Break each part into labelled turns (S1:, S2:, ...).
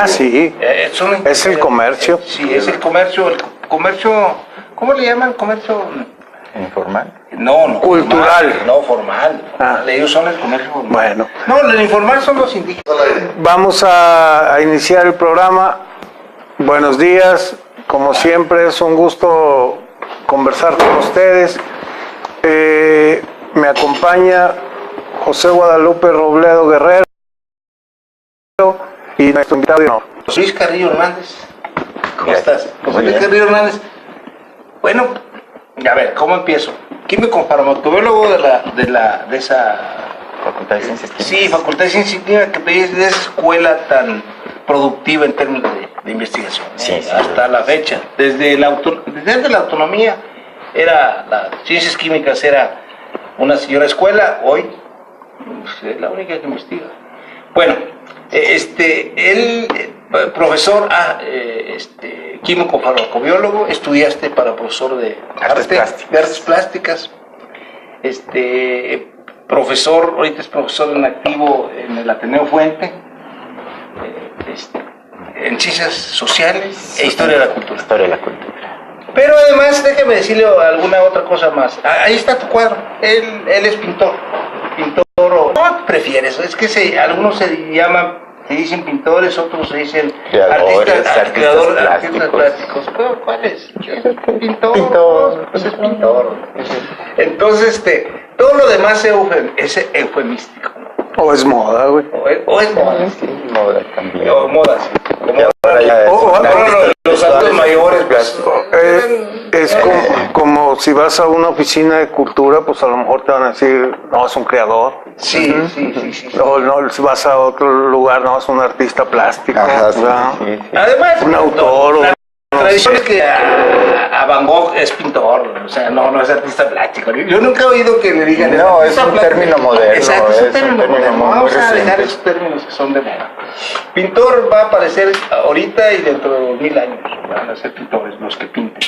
S1: Sí. Es el comercio.
S2: Sí, es el comercio. El comercio, ¿cómo le llaman? Comercio
S3: informal.
S2: No,
S1: cultural.
S2: Formal. Ellos son el comercio formal.
S1: Bueno.
S2: No, el informal son los indígenas.
S1: Vamos a iniciar el programa. Buenos días. Como siempre, es un gusto conversar con ustedes. Me acompaña José Guadalupe Robledo Guerrero y nuestro invitado de honor,
S2: Luis Carrillo Hernández. ¿Cómo estás? José Luis Carrillo Hernández. Bueno, a ver, ¿cómo empiezo? Químico farmacobiólogo de esa
S3: Facultad de Ciencias Químicas.
S2: Sí, Facultad de Ciencias Químicas, que es de esa escuela tan productiva en términos de investigación.
S3: Sí,
S2: hasta la fecha. Desde la autonomía, las Ciencias Químicas era una señora escuela, hoy es la única que investiga. Bueno, él, profesor, químico farmacobiólogo, estudiaste para profesor de artes plásticas, profesor, ahorita es profesor en activo en el Ateneo Fuente, en ciencias sociales e historia de la cultura. Pero además, déjeme decirle alguna otra cosa más. Ahí está tu cuadro. Él es pintor. ¿Cómo prefieres? Es que algunos se dicen pintores, otros se dicen artistas plásticos. ¿Cuál es? Pintor. Pues es pintor. Entonces, todo lo demás es eufemístico.
S1: O es moda, güey.
S2: O es moda.
S3: Sí, moda también.
S2: O moda, sí. Los adultos mayores, pues.
S1: Es como si vas a una oficina de cultura, pues a lo mejor te van a decir, no, es un creador.
S2: Sí.
S1: O no, si vas a otro lugar, no, es un artista plástico.
S3: Sí.
S2: Además,
S1: un autor.
S2: La tradición es que a Van Gogh es pintor, o sea, no es artista plástico. Yo nunca he oído que le digan...
S3: No, es un término moderno.
S2: Exacto, es un término moderno. Vamos a dejar esos términos que son de moda. Pintor va a aparecer ahorita y dentro de 2000 años van a ser pintores los que pinten.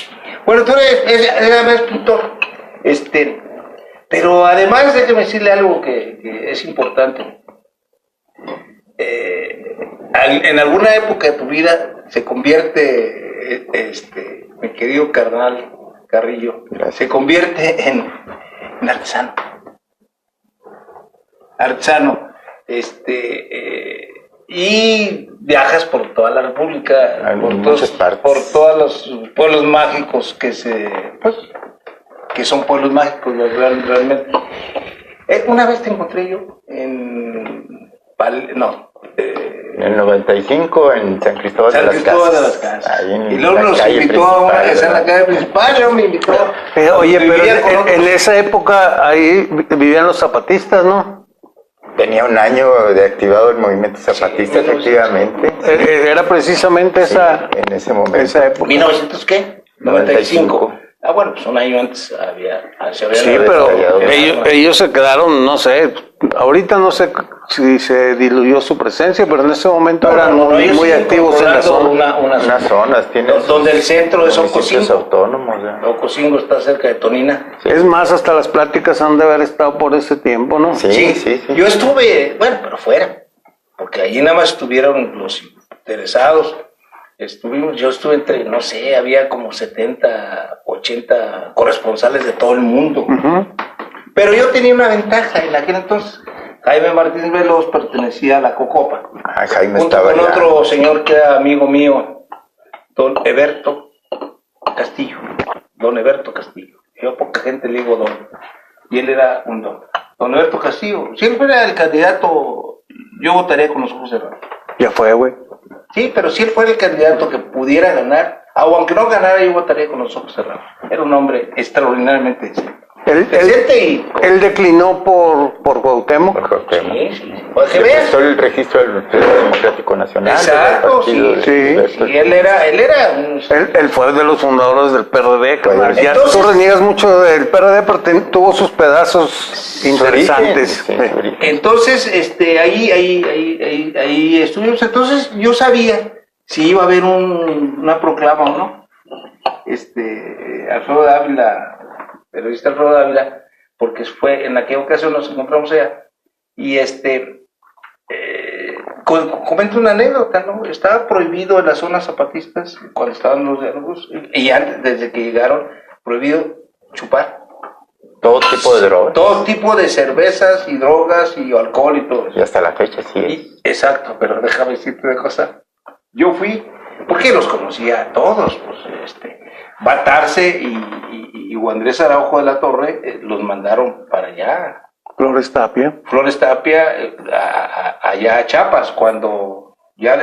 S2: Bueno, tú eres pintor. Pero además, déjeme decirle algo que es importante. En alguna época de tu vida se convierte, mi querido carnal Carrillo, se convierte en artesano, y viajas por toda la República, por todos los pueblos mágicos que son pueblos mágicos realmente. Una vez te encontré yo en el
S3: 95 en San Cristóbal de las Casas.
S2: Y luego nos invitó a una que está en la calle principal, yo me invitó.
S1: Oye, pero en esa época ahí vivían los zapatistas, ¿no?
S3: Tenía un año de activado el movimiento zapatista, efectivamente.
S1: Era precisamente
S3: en ese momento.
S1: Esa época.
S2: ¿1900 qué? 95. Bueno, pues un año antes se había
S1: pero ellos se quedaron, no sé, ahorita no sé si se diluyó su presencia, pero en ese momento eran muy activos en la zona.
S3: Unas zonas,
S2: donde el centro es Ocosingo.
S3: Autónomos.
S2: Ocosingo está cerca de Tonina.
S1: Sí. Es más, hasta las pláticas han de haber estado por ese tiempo, ¿no?
S2: Sí. Yo estuve, pero fuera, porque allí nada más estuvieron los interesados. Yo estuve entre, no sé, había como 70, 80 corresponsales de todo el mundo. Pero yo tenía una ventaja en aquel entonces. Jaime Martínez Veloz pertenecía a la Cocopa.
S3: Jaime
S2: junto
S3: estaba
S2: con otro señor que era amigo mío, don Eberto Castillo. Yo a poca gente le digo don. Y él era un don. Don Eberto Castillo. Si él fuera el candidato, yo votaría con los ojos cerrados.
S1: Ya fue, güey.
S2: Sí, pero si él fuera el candidato que pudiera ganar, aunque no ganara, yo votaría con los ojos cerrados. Era un hombre extraordinariamente decente.
S1: Él declinó por Cuauhtémoc.
S2: Sí. Pues que veas.
S3: El registro del Partido Democrático Nacional.
S2: Exacto, sí. Y él
S1: fue de los fundadores del PRD.
S2: Entonces,
S1: tú reniegas mucho del PRD, pero tuvo sus pedazos interesantes.
S2: Entonces, ahí estuvimos. Entonces, yo sabía si iba a haber una proclama o no. Alfredo Dávila, periodista Alfredo Dávila, porque fue en aquella ocasión nos encontramos allá, y comento una anécdota, ¿no? Estaba prohibido en las zonas zapatistas, cuando estaban los diálogos, y antes, desde que llegaron, prohibido chupar.
S3: Todo tipo de drogas.
S2: Todo tipo de cervezas y drogas y alcohol y todo eso.
S3: Y hasta la fecha sí es.
S2: Exacto, pero déjame decirte una cosa. Yo fui, porque los conocía a todos, pues, Batarse y Andrés Araujo de la Torre los mandaron para allá.
S1: Flores Tapia,
S2: allá a Chiapas, cuando ya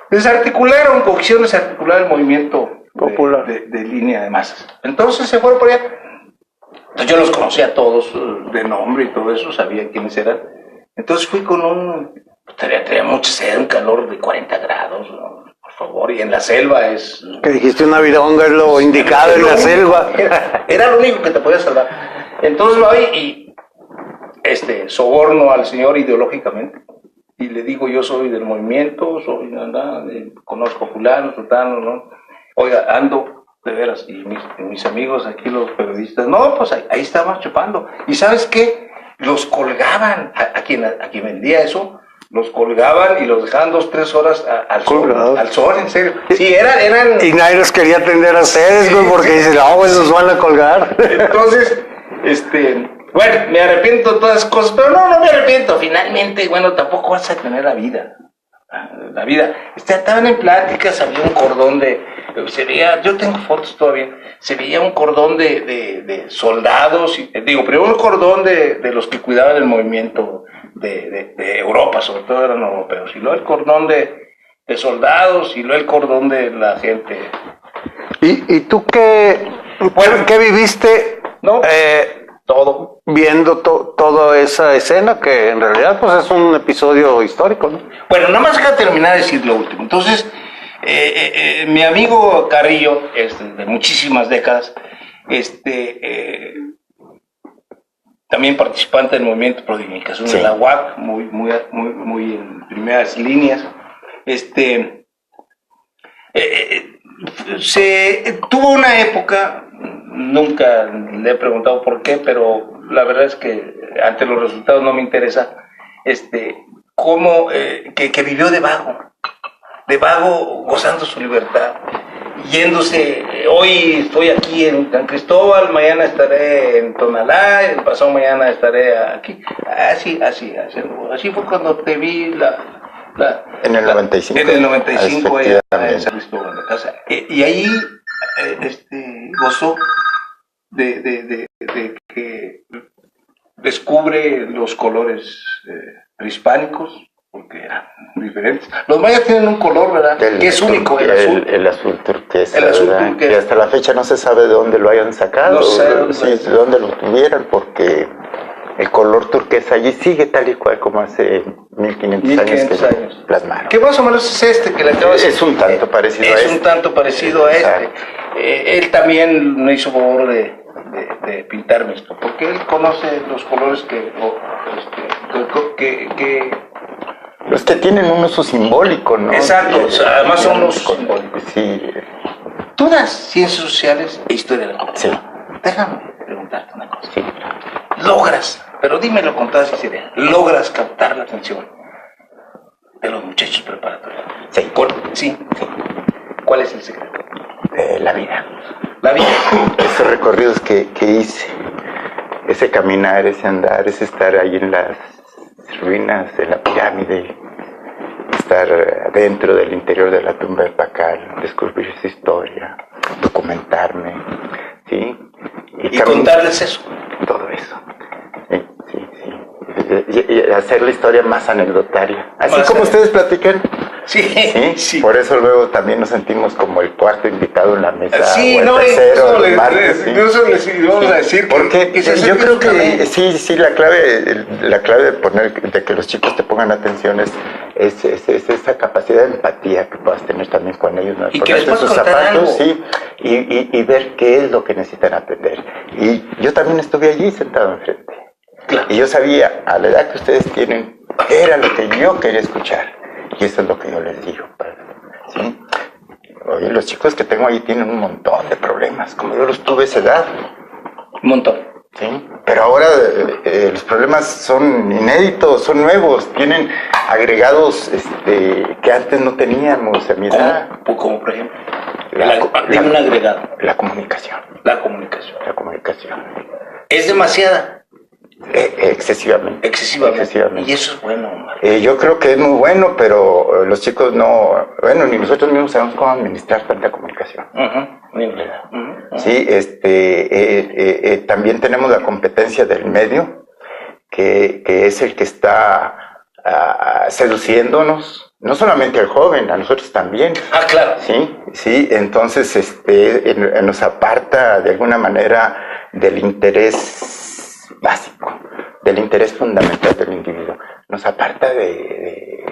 S2: desarticularon, o quisieron desarticular el movimiento popular de línea de masas. Entonces se fueron por allá. Entonces yo los conocía a todos de nombre y todo eso, sabía quiénes eran. Entonces fui con tenía mucha sed, un calor de 40 grados, ¿no? Por favor, y en la selva es...
S1: Que dijiste una vironga es lo indicado en la selva.
S2: Era lo único que te podía salvar. Entonces voy y soborno al señor ideológicamente y le digo, yo soy del movimiento, conozco a fulano, sultano, ¿no? Oiga, ando de veras, y mis amigos aquí, los periodistas, no, pues ahí estaban chupando. ¿Y sabes qué? Los colgaban, a quien vendía eso, los colgaban y los dejaban 2-3 horas al sol, en serio. Sí, eran...
S1: Y nadie los quería atender a ustedes, güey, porque dicen, no, pues nos van a colgar.
S2: Entonces, bueno, me arrepiento de todas las cosas, pero no me arrepiento. Finalmente, bueno, tampoco vas a tener la vida. Estaban en pláticas, había un cordón se veía, yo tengo fotos todavía, se veía un cordón de soldados, primero un cordón de los que cuidaban el movimiento de Europa, sobre todo eran europeos, y luego el cordón de soldados, y luego el cordón de la gente.
S1: ¿Y tú qué viviste?
S2: No, todo.
S1: Viendo toda esa escena, que en realidad pues es un episodio histórico, ¿no?
S2: Bueno, nada más que terminar de decir lo último. Entonces, mi amigo Carrillo, de muchísimas décadas, también participante del movimiento Pro Dignificación de la UAP, muy en primeras líneas, tuvo una época, nunca le he preguntado por qué, pero la verdad es que ante los resultados no me interesa, cómo que vivió de vago, gozando su libertad, yéndose. Hoy estoy aquí en San Cristóbal, mañana estaré en Tonalá, el pasado mañana estaré aquí. Así fue cuando te vi
S3: en el 95.
S2: En el 95 en San Cristóbal. O sea, y ahí gozó de que descubre los colores prehispánicos, porque eran diferentes. Los mayas tienen un color, ¿verdad? Que es único, el azul.
S3: El azul turquesa.
S2: El azul turquesa.
S3: Que hasta la fecha no se sabe de dónde lo hayan sacado.
S2: No sé
S3: de dónde lo tuvieran, porque el color turquesa allí sigue tal y cual como hace 1500 años que plasmaron.
S2: ¿Qué más o menos es que le acabas de decir?
S3: Es un tanto parecido a este.
S2: Es un tanto parecido a este. Él también me hizo favor de pintarme esto, porque él conoce los colores que
S3: los que tienen un uso simbólico, ¿no?
S2: Exacto, además son unos
S3: simbólicos. Sí.
S2: Tú das ciencias sociales e historia de la cultura.
S3: Sí.
S2: Déjame preguntarte una cosa.
S3: Sí.
S2: Logras, pero dímelo con toda sinceridad, logras captar la atención de los muchachos preparatorios.
S3: Sí.
S2: Sí. ¿Cuál es el secreto?
S3: La vida.
S2: La vida.
S3: Esos recorridos que hice, ese caminar, ese andar, ese estar ahí en las ruinas de la pirámide, estar dentro del interior de la tumba de Pacal, descubrir su historia, documentarme, ¿sí?
S2: Y contarles eso.
S3: Todo eso. Sí. Y hacer la historia más anecdotaria. Así como ustedes platican.
S2: Sí.
S3: Por eso luego también nos sentimos como el cuarto invitado en la mesa.
S2: Sí,
S3: o el tercero,
S2: eso les íbamos a decir.
S3: Porque yo creo que sí, la clave de que los chicos te pongan atención es esa capacidad de empatía que puedas tener también con ellos, ¿no?
S2: Y que les puedas
S3: sus
S2: contar
S3: zapatos,
S2: algo.
S3: y ver qué es lo que necesitan aprender. Y yo también estuve allí sentado enfrente.
S2: Claro.
S3: Y yo sabía, a la edad que ustedes tienen, era lo que yo quería escuchar. Y eso es lo que yo les digo, ¿sí? Oye, los chicos que tengo ahí tienen un montón de problemas, como yo los tuve a esa edad.
S2: Un montón.
S3: Sí, pero ahora los problemas son inéditos, son nuevos, tienen agregados que antes no teníamos a mi edad.
S2: Como por ejemplo, dime un agregado.
S3: La comunicación.
S2: La comunicación.
S3: La comunicación.
S2: ¿Es demasiada?
S3: Excesivamente.
S2: Y eso es bueno, Omar.
S3: Yo creo que es muy bueno, pero los chicos no, bueno, ni nosotros mismos sabemos cómo administrar tanta comunicación. Sí, también tenemos la competencia del medio, que es el que está seduciéndonos, no solamente al joven, a nosotros también.
S2: Claro.
S3: Sí, entonces nos aparta de alguna manera del interés básico, del interés fundamental del individuo, nos aparta de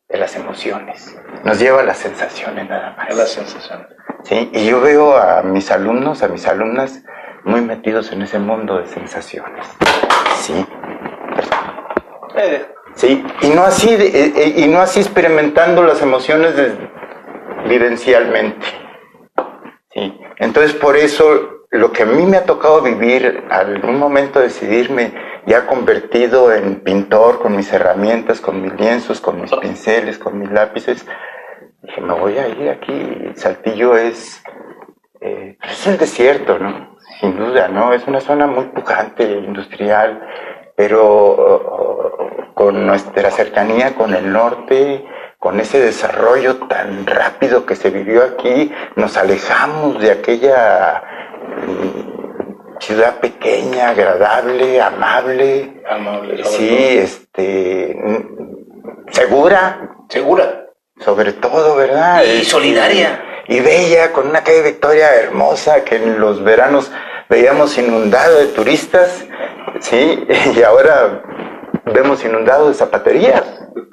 S3: las emociones, nos lleva a las sensaciones nada más.
S2: A las sensaciones.
S3: Sí, y yo veo a mis alumnos, a mis alumnas muy metidos en ese mundo de sensaciones. Sí. Sí, y no así experimentando las emociones vivencialmente. Sí, entonces por eso lo que a mí me ha tocado vivir, al un momento decidirme ya convertido en pintor, con mis herramientas, con mis lienzos, con mis pinceles, con mis lápices, dije, me voy a ir aquí. Saltillo es el desierto, ¿no? Sin duda, ¿no? Es una zona muy pujante, industrial, pero con nuestra cercanía con el norte, con ese desarrollo tan rápido que se vivió aquí, nos alejamos de aquella ciudad pequeña, agradable, amable, sí, segura, sobre todo, ¿verdad?
S2: Y solidaria.
S3: Y bella, con una calle Victoria hermosa que en los veranos veíamos inundado de turistas, sí, y ahora vemos inundado de zapaterías.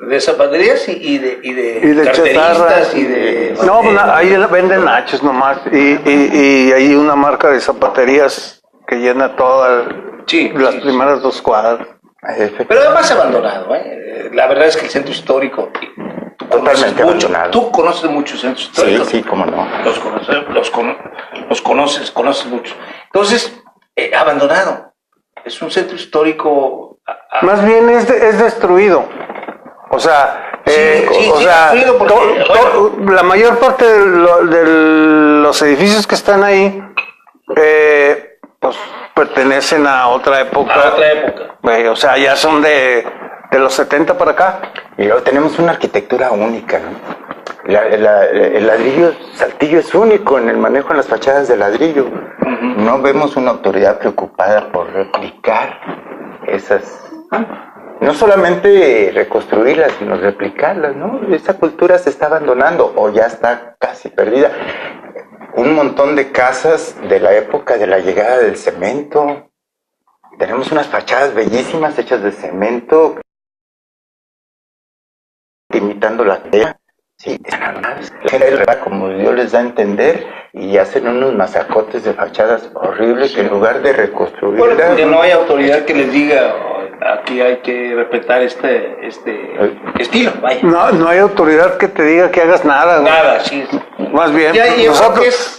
S2: De zapaterías y de carteristas y de...
S1: No, ahí venden nachos nomás y hay una marca de zapaterías que llena todas las primeras 2 cuadras.
S2: Pero además abandonado, ¿eh? La verdad es que el centro histórico,
S3: totalmente abandonado.
S2: Tú conoces muchos centros históricos.
S3: Sí, cómo no.
S2: Los conoces mucho. Entonces, abandonado. Es un centro histórico...
S1: Más bien es destruido. O sea, la mayor parte de los edificios que están ahí, pues pertenecen a otra época. O sea, ya son de los 70 para acá.
S3: Y luego tenemos una arquitectura única, ¿no? El ladrillo, Saltillo es único en el manejo de las fachadas de ladrillo. No vemos una autoridad preocupada por replicar esas... No solamente reconstruirlas, sino replicarlas, ¿no? Esa cultura se está abandonando o ya está casi perdida. Un montón de casas de la época de la llegada del cemento. Tenemos unas fachadas bellísimas hechas de cemento, imitando la tela. Sí, están abandonadas. La gente como Dios les da a entender y hacen unos masacotes de fachadas horribles que en lugar de reconstruirlas...
S2: Bueno, porque no hay autoridad que les diga... Aquí hay que respetar este estilo, vaya.
S1: No hay autoridad que te diga que hagas nada.
S2: Nada, sí.
S1: Más bien,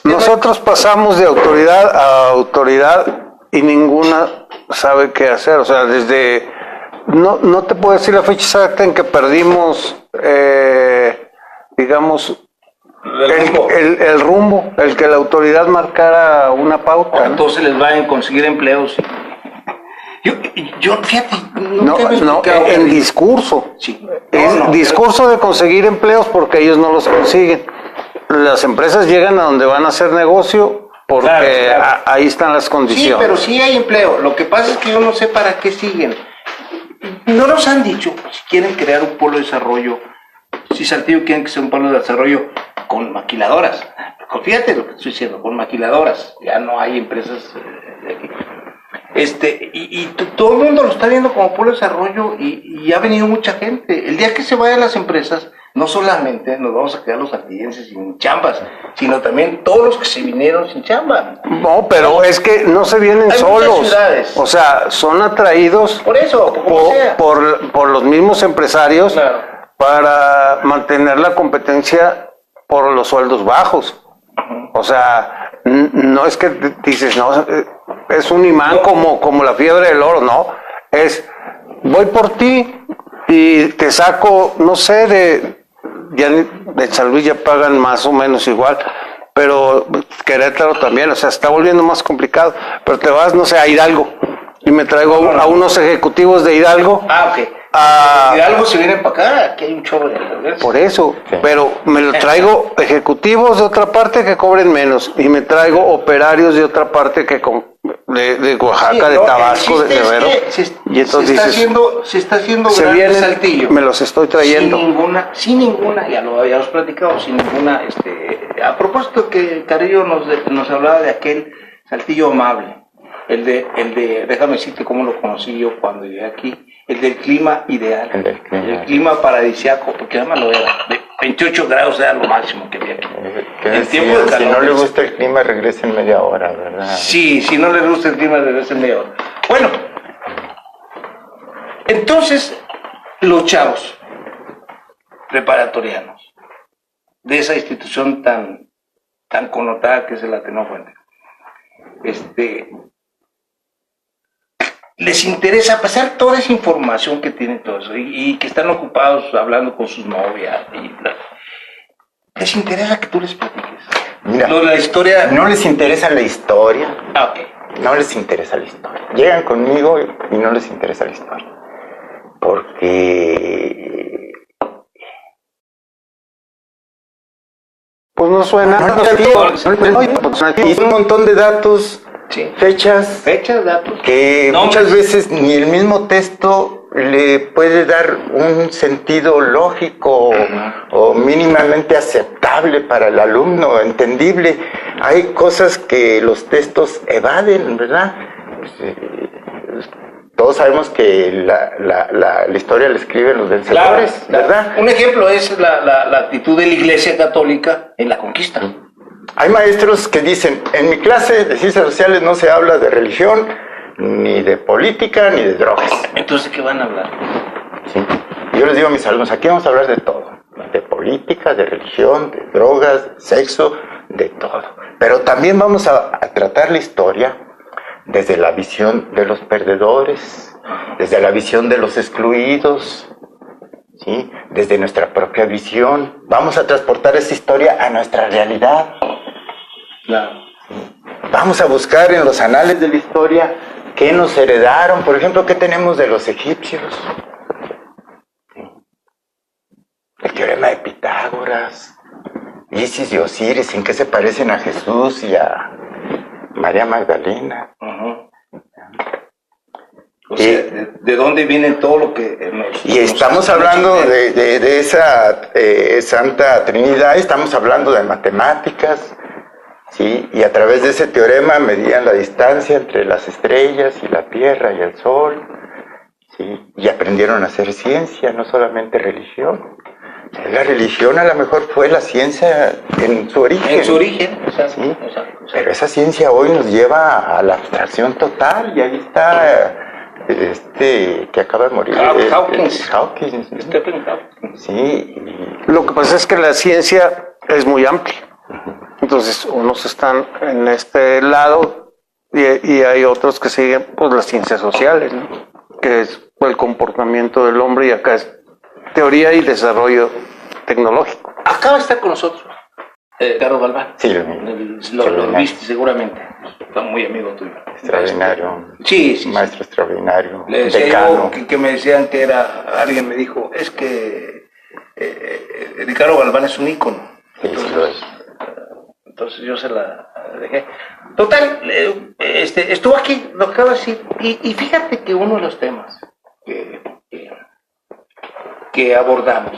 S1: nosotros pasamos de autoridad a autoridad y ninguna sabe qué hacer. O sea, desde... No te puedo decir la fecha exacta en que perdimos, digamos... El rumbo, el que la autoridad marcara una pauta.
S2: Entonces les van a conseguir empleos. Yo fíjate,
S1: en discurso. Discurso de conseguir empleos porque ellos no los consiguen. Las empresas llegan a donde van a hacer negocio porque ahí están las condiciones.
S2: Sí, pero sí hay empleo. Lo que pasa es que yo no sé para qué siguen. No nos han dicho si quieren crear un polo de desarrollo, si Saltillo quieren que sea un polo de desarrollo con maquiladoras. Fíjate lo que estoy diciendo, con maquiladoras. Ya no hay empresas de aquí. Todo el mundo lo está viendo como polo de desarrollo y ha venido mucha gente. El día que se vayan las empresas, no solamente nos vamos a quedar los saltillenses sin chambas, sino también todos los que se vinieron sin chamba.
S1: No, pero es que no se vienen solos. O sea, son atraídos por los mismos empresarios para mantener la competencia por los sueldos bajos. O sea, no es que dices, no, es un imán como la fiebre del oro, no. Es, voy por ti, y te saco, no sé, ya de San Luis ya pagan más o menos igual, pero Querétaro también, o sea, está volviendo más complicado, pero te vas, no sé, a Hidalgo, y me traigo a unos ejecutivos de Hidalgo.
S2: Ok. Hidalgo se viene para acá, aquí hay un chorro de albergues.
S1: Por eso, pero me lo traigo ejecutivos de otra parte que cobren menos, y me traigo operarios de otra parte que de Oaxaca, de Tabasco, de Guerrero.
S2: Y entonces se está haciendo grande Saltillo.
S1: Me los estoy trayendo.
S2: Sin ninguna, ya lo habíamos platicado, sin ninguna, a propósito que Carrillo nos hablaba de aquel Saltillo amable, el de, déjame decirte cómo lo conocí yo cuando llegué aquí, el del clima ideal, el clima paradisiaco, porque además lo era, de 28 grados era lo máximo que había aquí.
S3: El tiempo de calor, si no le gusta el clima, regresa en media hora, ¿verdad?
S2: Sí, si no le gusta el clima, regresa en media hora. Bueno, entonces, los chavos preparatorianos de esa institución tan connotada que es el Ateneo Fuente, les interesa pasar toda esa información que tienen todo eso y que están ocupados hablando con sus novias les interesa que tú les platiques.
S3: Mira, la historia no les interesa la historia. No les interesa la historia. Llegan conmigo y no les interesa la historia, porque
S1: pues no suena.
S3: Y un montón de datos.
S2: Sí.
S3: Fechas,
S2: datos,
S3: que muchas veces ni el mismo texto le puede dar un sentido lógico o mínimamente aceptable para el alumno, entendible. Hay cosas que los textos evaden, ¿verdad? Todos sabemos que la historia la escriben los vencedores, ¿verdad?
S2: Un ejemplo es la actitud de la Iglesia Católica en la conquista.
S3: Hay maestros que dicen, en mi clase de ciencias sociales no se habla de religión, ni de política, ni de drogas.
S2: Entonces, ¿de qué van a hablar?
S3: Sí. Yo les digo a mis alumnos, aquí vamos a hablar de todo. De política, de religión, de drogas, de sexo, de todo. Pero también vamos a tratar la historia desde la visión de los perdedores, desde la visión de los excluidos, ¿sí? Desde nuestra propia visión. Vamos a transportar esa historia a nuestra realidad.
S2: Claro.
S3: Vamos a buscar en los anales de la historia qué nos heredaron, por ejemplo, qué tenemos de los egipcios. El teorema de Pitágoras, Isis y Osiris, en qué se parecen a Jesús y a María Magdalena.
S2: O sea, ¿de dónde viene todo lo que
S3: y estamos hablando de esa Santa Trinidad, estamos hablando de matemáticas, ¿sí? Y a través de ese teorema medían la distancia entre las estrellas y la Tierra y el Sol, ¿sí? Y aprendieron a hacer ciencia, no solamente religión. La religión a lo mejor fue la ciencia en su origen.
S2: En su origen, exacto,
S3: ¿sí?
S2: Exacto.
S3: Pero esa ciencia hoy nos lleva a la abstracción total, y ahí está que acaba de morir.
S2: Hawkins.
S3: Stephen Hawking. Sí.
S1: Lo que pasa es que la ciencia es muy amplia. Entonces, unos están en este lado y hay otros que siguen pues las ciencias sociales, ¿no? Que es el comportamiento del hombre, y acá es teoría y desarrollo tecnológico.
S2: Acaba de estar con nosotros Carlos Galván.
S3: Sí,
S2: lo viste seguramente. Está muy amigo tuyo.
S3: Extraordinario.
S2: Sí.
S3: Maestro extraordinario.
S2: Le decía yo que me decían que alguien me dijo, es que Ricardo Galván es un ícono.
S3: Entonces, sí, lo es.
S2: Entonces yo se la dejé. Total, estuvo aquí, lo acabo de decir, y fíjate que uno de los temas que abordamos,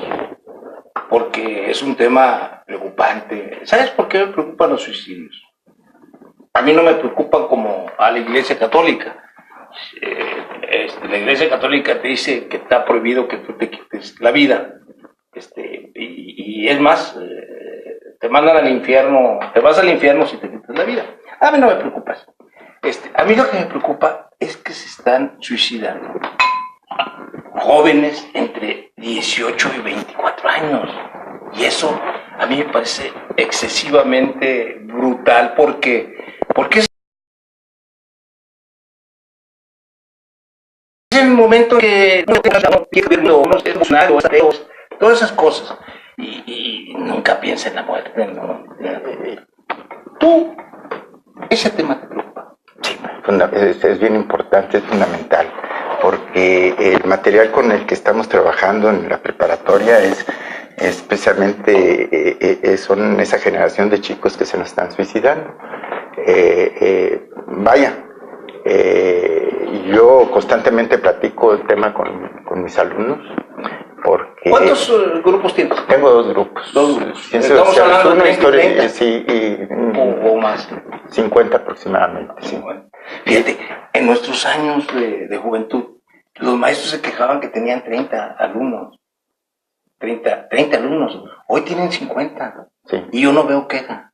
S2: porque es un tema preocupante. ¿Sabes por qué me preocupan los suicidios? A mí no me preocupan como a la Iglesia Católica. La Iglesia Católica te dice que está prohibido que tú te quites la vida. Y es más, te mandan al infierno, te vas al infierno si te quitas la vida. A mí no me preocupa. A mí lo que me preocupa es que se están suicidando jóvenes entre 18 y 24 años. Y eso a mí me parece excesivamente brutal porque es el momento que todas esas cosas, y nunca piensa en la muerte, ¿no? Tú, ese tema te preocupa.
S3: Sí, es bien importante, es fundamental, porque el material con el que estamos trabajando en la preparatoria es especialmente son esa generación de chicos que se nos están suicidando. Yo constantemente platico el tema con mis alumnos. Porque
S2: ¿cuántos grupos tienes?
S3: Tengo 2 grupos.
S2: Estamos hablando de 30,
S3: sí,
S2: o más.
S3: 50 aproximadamente. Sí.
S2: Fíjate, en nuestros años de juventud, los maestros se quejaban que tenían 30 alumnos. 30 alumnos. Hoy tienen 50.
S3: Sí.
S2: Y yo no veo queja.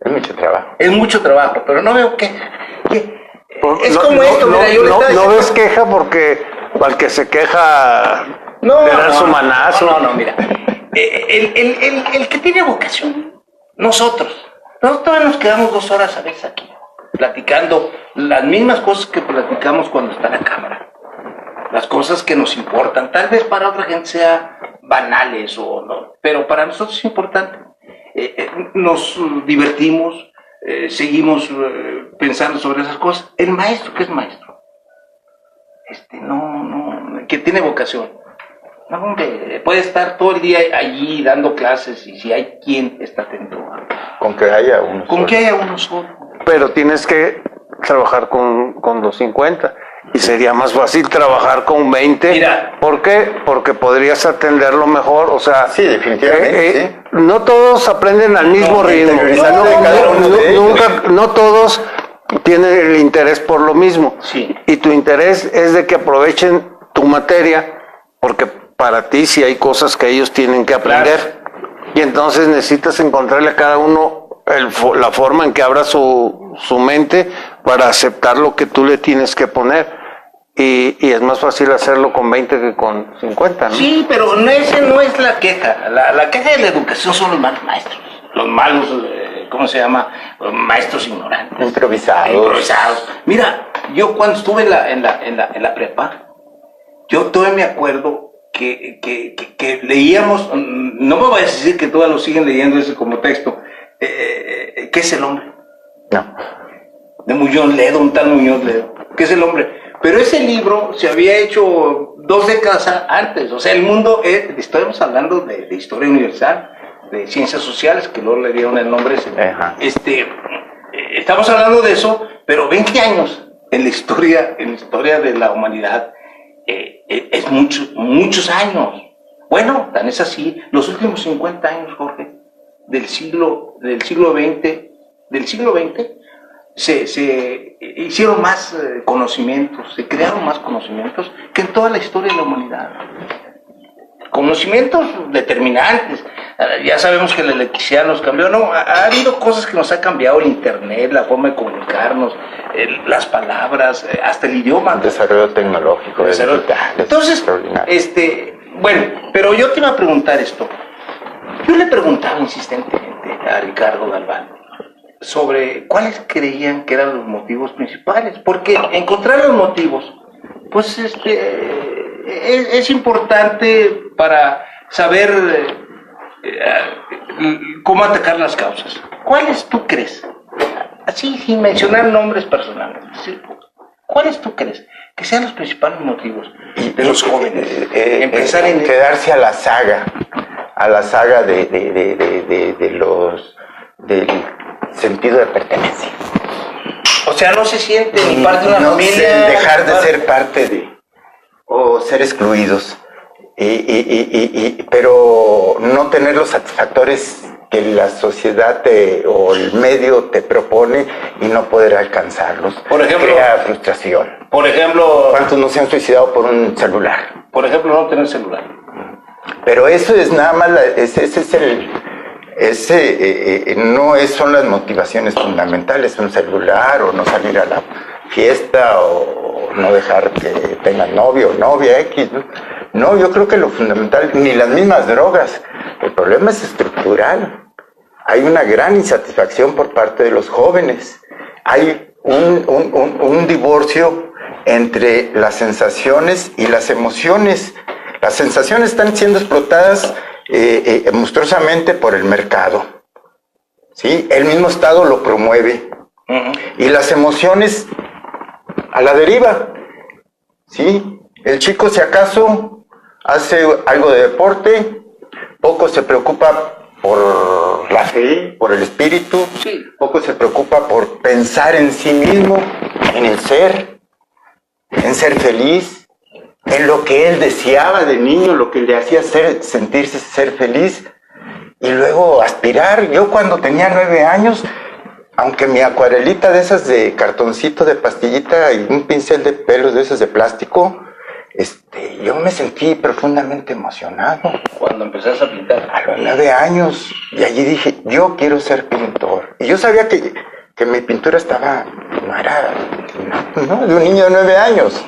S3: Es mucho trabajo.
S2: Es mucho trabajo, pero no veo queja. Es
S1: no,
S2: como esto, mira, yo
S1: no ves queja porque al que se queja le dan su manazo.
S2: No, mira. El que tiene vocación, nosotros todavía nos quedamos 2 horas a veces aquí, platicando las mismas cosas que platicamos cuando está la cámara. Las cosas que nos importan, tal vez para otra gente sea banales o no, pero para nosotros es importante. Nos divertimos, seguimos pensando sobre esas cosas. El maestro, ¿qué es maestro? Que tiene vocación. No, hombre, puede estar todo el día allí dando clases y si hay quien está atento.
S3: Con que haya uno
S2: solo. Con que haya uno solo.
S1: Pero tienes que trabajar con los 50 y sería más fácil trabajar con 20.
S2: Mira.
S1: ¿Por qué? Porque podrías atenderlo mejor, o sea...
S3: Sí, definitivamente, sí.
S1: No todos aprenden al mismo ritmo. No todos tienen el interés por lo mismo.
S2: Sí.
S1: Y tu interés es de que aprovechen tu materia, porque para ti sí hay cosas que ellos tienen que aprender. Claro. Y entonces necesitas encontrarle a cada uno la forma en que abra su mente para aceptar lo que tú le tienes que poner. Y es más fácil hacerlo con 20 que con 50, ¿no?
S2: Sí, pero esa no es la queja. La queja de la educación son los malos maestros. Los malos, ¿cómo se llama? Los maestros ignorantes.
S3: Improvisados.
S2: Mira, yo cuando estuve en la prepa, yo todavía me acuerdo que leíamos, no me voy a decir que todos lo siguen leyendo ese como texto, ¿qué es el hombre?
S3: No.
S2: De Muñoz Ledo, un tal Muñoz Ledo. ¿Qué es el hombre? Pero ese libro se había hecho 2 décadas antes. O sea, el mundo, estamos hablando de historia universal, de ciencias sociales, que luego le dieron el nombre ese. Estamos hablando de eso, pero 20 años en la historia de la humanidad es muchos años. Bueno, tan es así, los últimos 50 años, Jorge, del siglo XX, se hicieron más conocimientos, se crearon más conocimientos que en toda la historia de la humanidad. Conocimientos determinantes. Ya sabemos que la electricidad nos cambió, no, ha habido cosas que nos ha cambiado, el internet, la forma de comunicarnos, las palabras, hasta el idioma.
S3: El desarrollo tecnológico.
S2: Entonces, bueno, pero yo te iba a preguntar esto. Yo le preguntaba insistentemente a Ricardo Galván sobre cuáles creían que eran los motivos principales, porque encontrar los motivos, pues es importante para saber cómo atacar las causas. ¿Cuáles tú crees? Así, sin mencionar nombres personales, ¿sí? ¿Cuáles tú crees que sean los principales motivos de los jóvenes?
S3: Empezar en quedarse a la saga del sentido de pertenencia.
S2: O sea, no se siente ni parte de una familia.
S3: Dejar de ser parte o ser excluidos, pero no tener los satisfactores que la sociedad o el medio te propone y no poder alcanzarlos.
S2: Por ejemplo,
S3: crea frustración.
S2: Por ejemplo,
S3: ¿cuántos no se han suicidado por un celular?
S2: Por ejemplo, no tener celular.
S3: Pero eso es nada más, son las motivaciones fundamentales, un celular o no salir a la fiesta o no dejar que tengan novio o novia X, ¿no? No, yo creo que lo fundamental, ni las mismas drogas, el problema es estructural. Hay una gran insatisfacción por parte de los jóvenes, hay un divorcio entre las sensaciones y las emociones. Las sensaciones están siendo explotadas monstruosamente por el mercado, ¿sí? El mismo Estado lo promueve. Y las emociones a la deriva, ¿sí? El chico, si acaso hace algo de deporte, poco se preocupa por la fe, por el espíritu, poco se preocupa por pensar en sí mismo, en el ser, en ser feliz, en lo que él deseaba de niño, lo que le hacía sentirse ser feliz, y luego aspirar. Yo cuando tenía 9 años, aunque mi acuarelita de esas de cartoncito, de pastillita y un pincel de pelos de esos de plástico, yo me sentí profundamente emocionado.
S2: Cuando empezaste a pintar.
S3: A los 9 años. Y allí dije, yo quiero ser pintor. Y yo sabía que mi pintura no era de un niño de 9 años,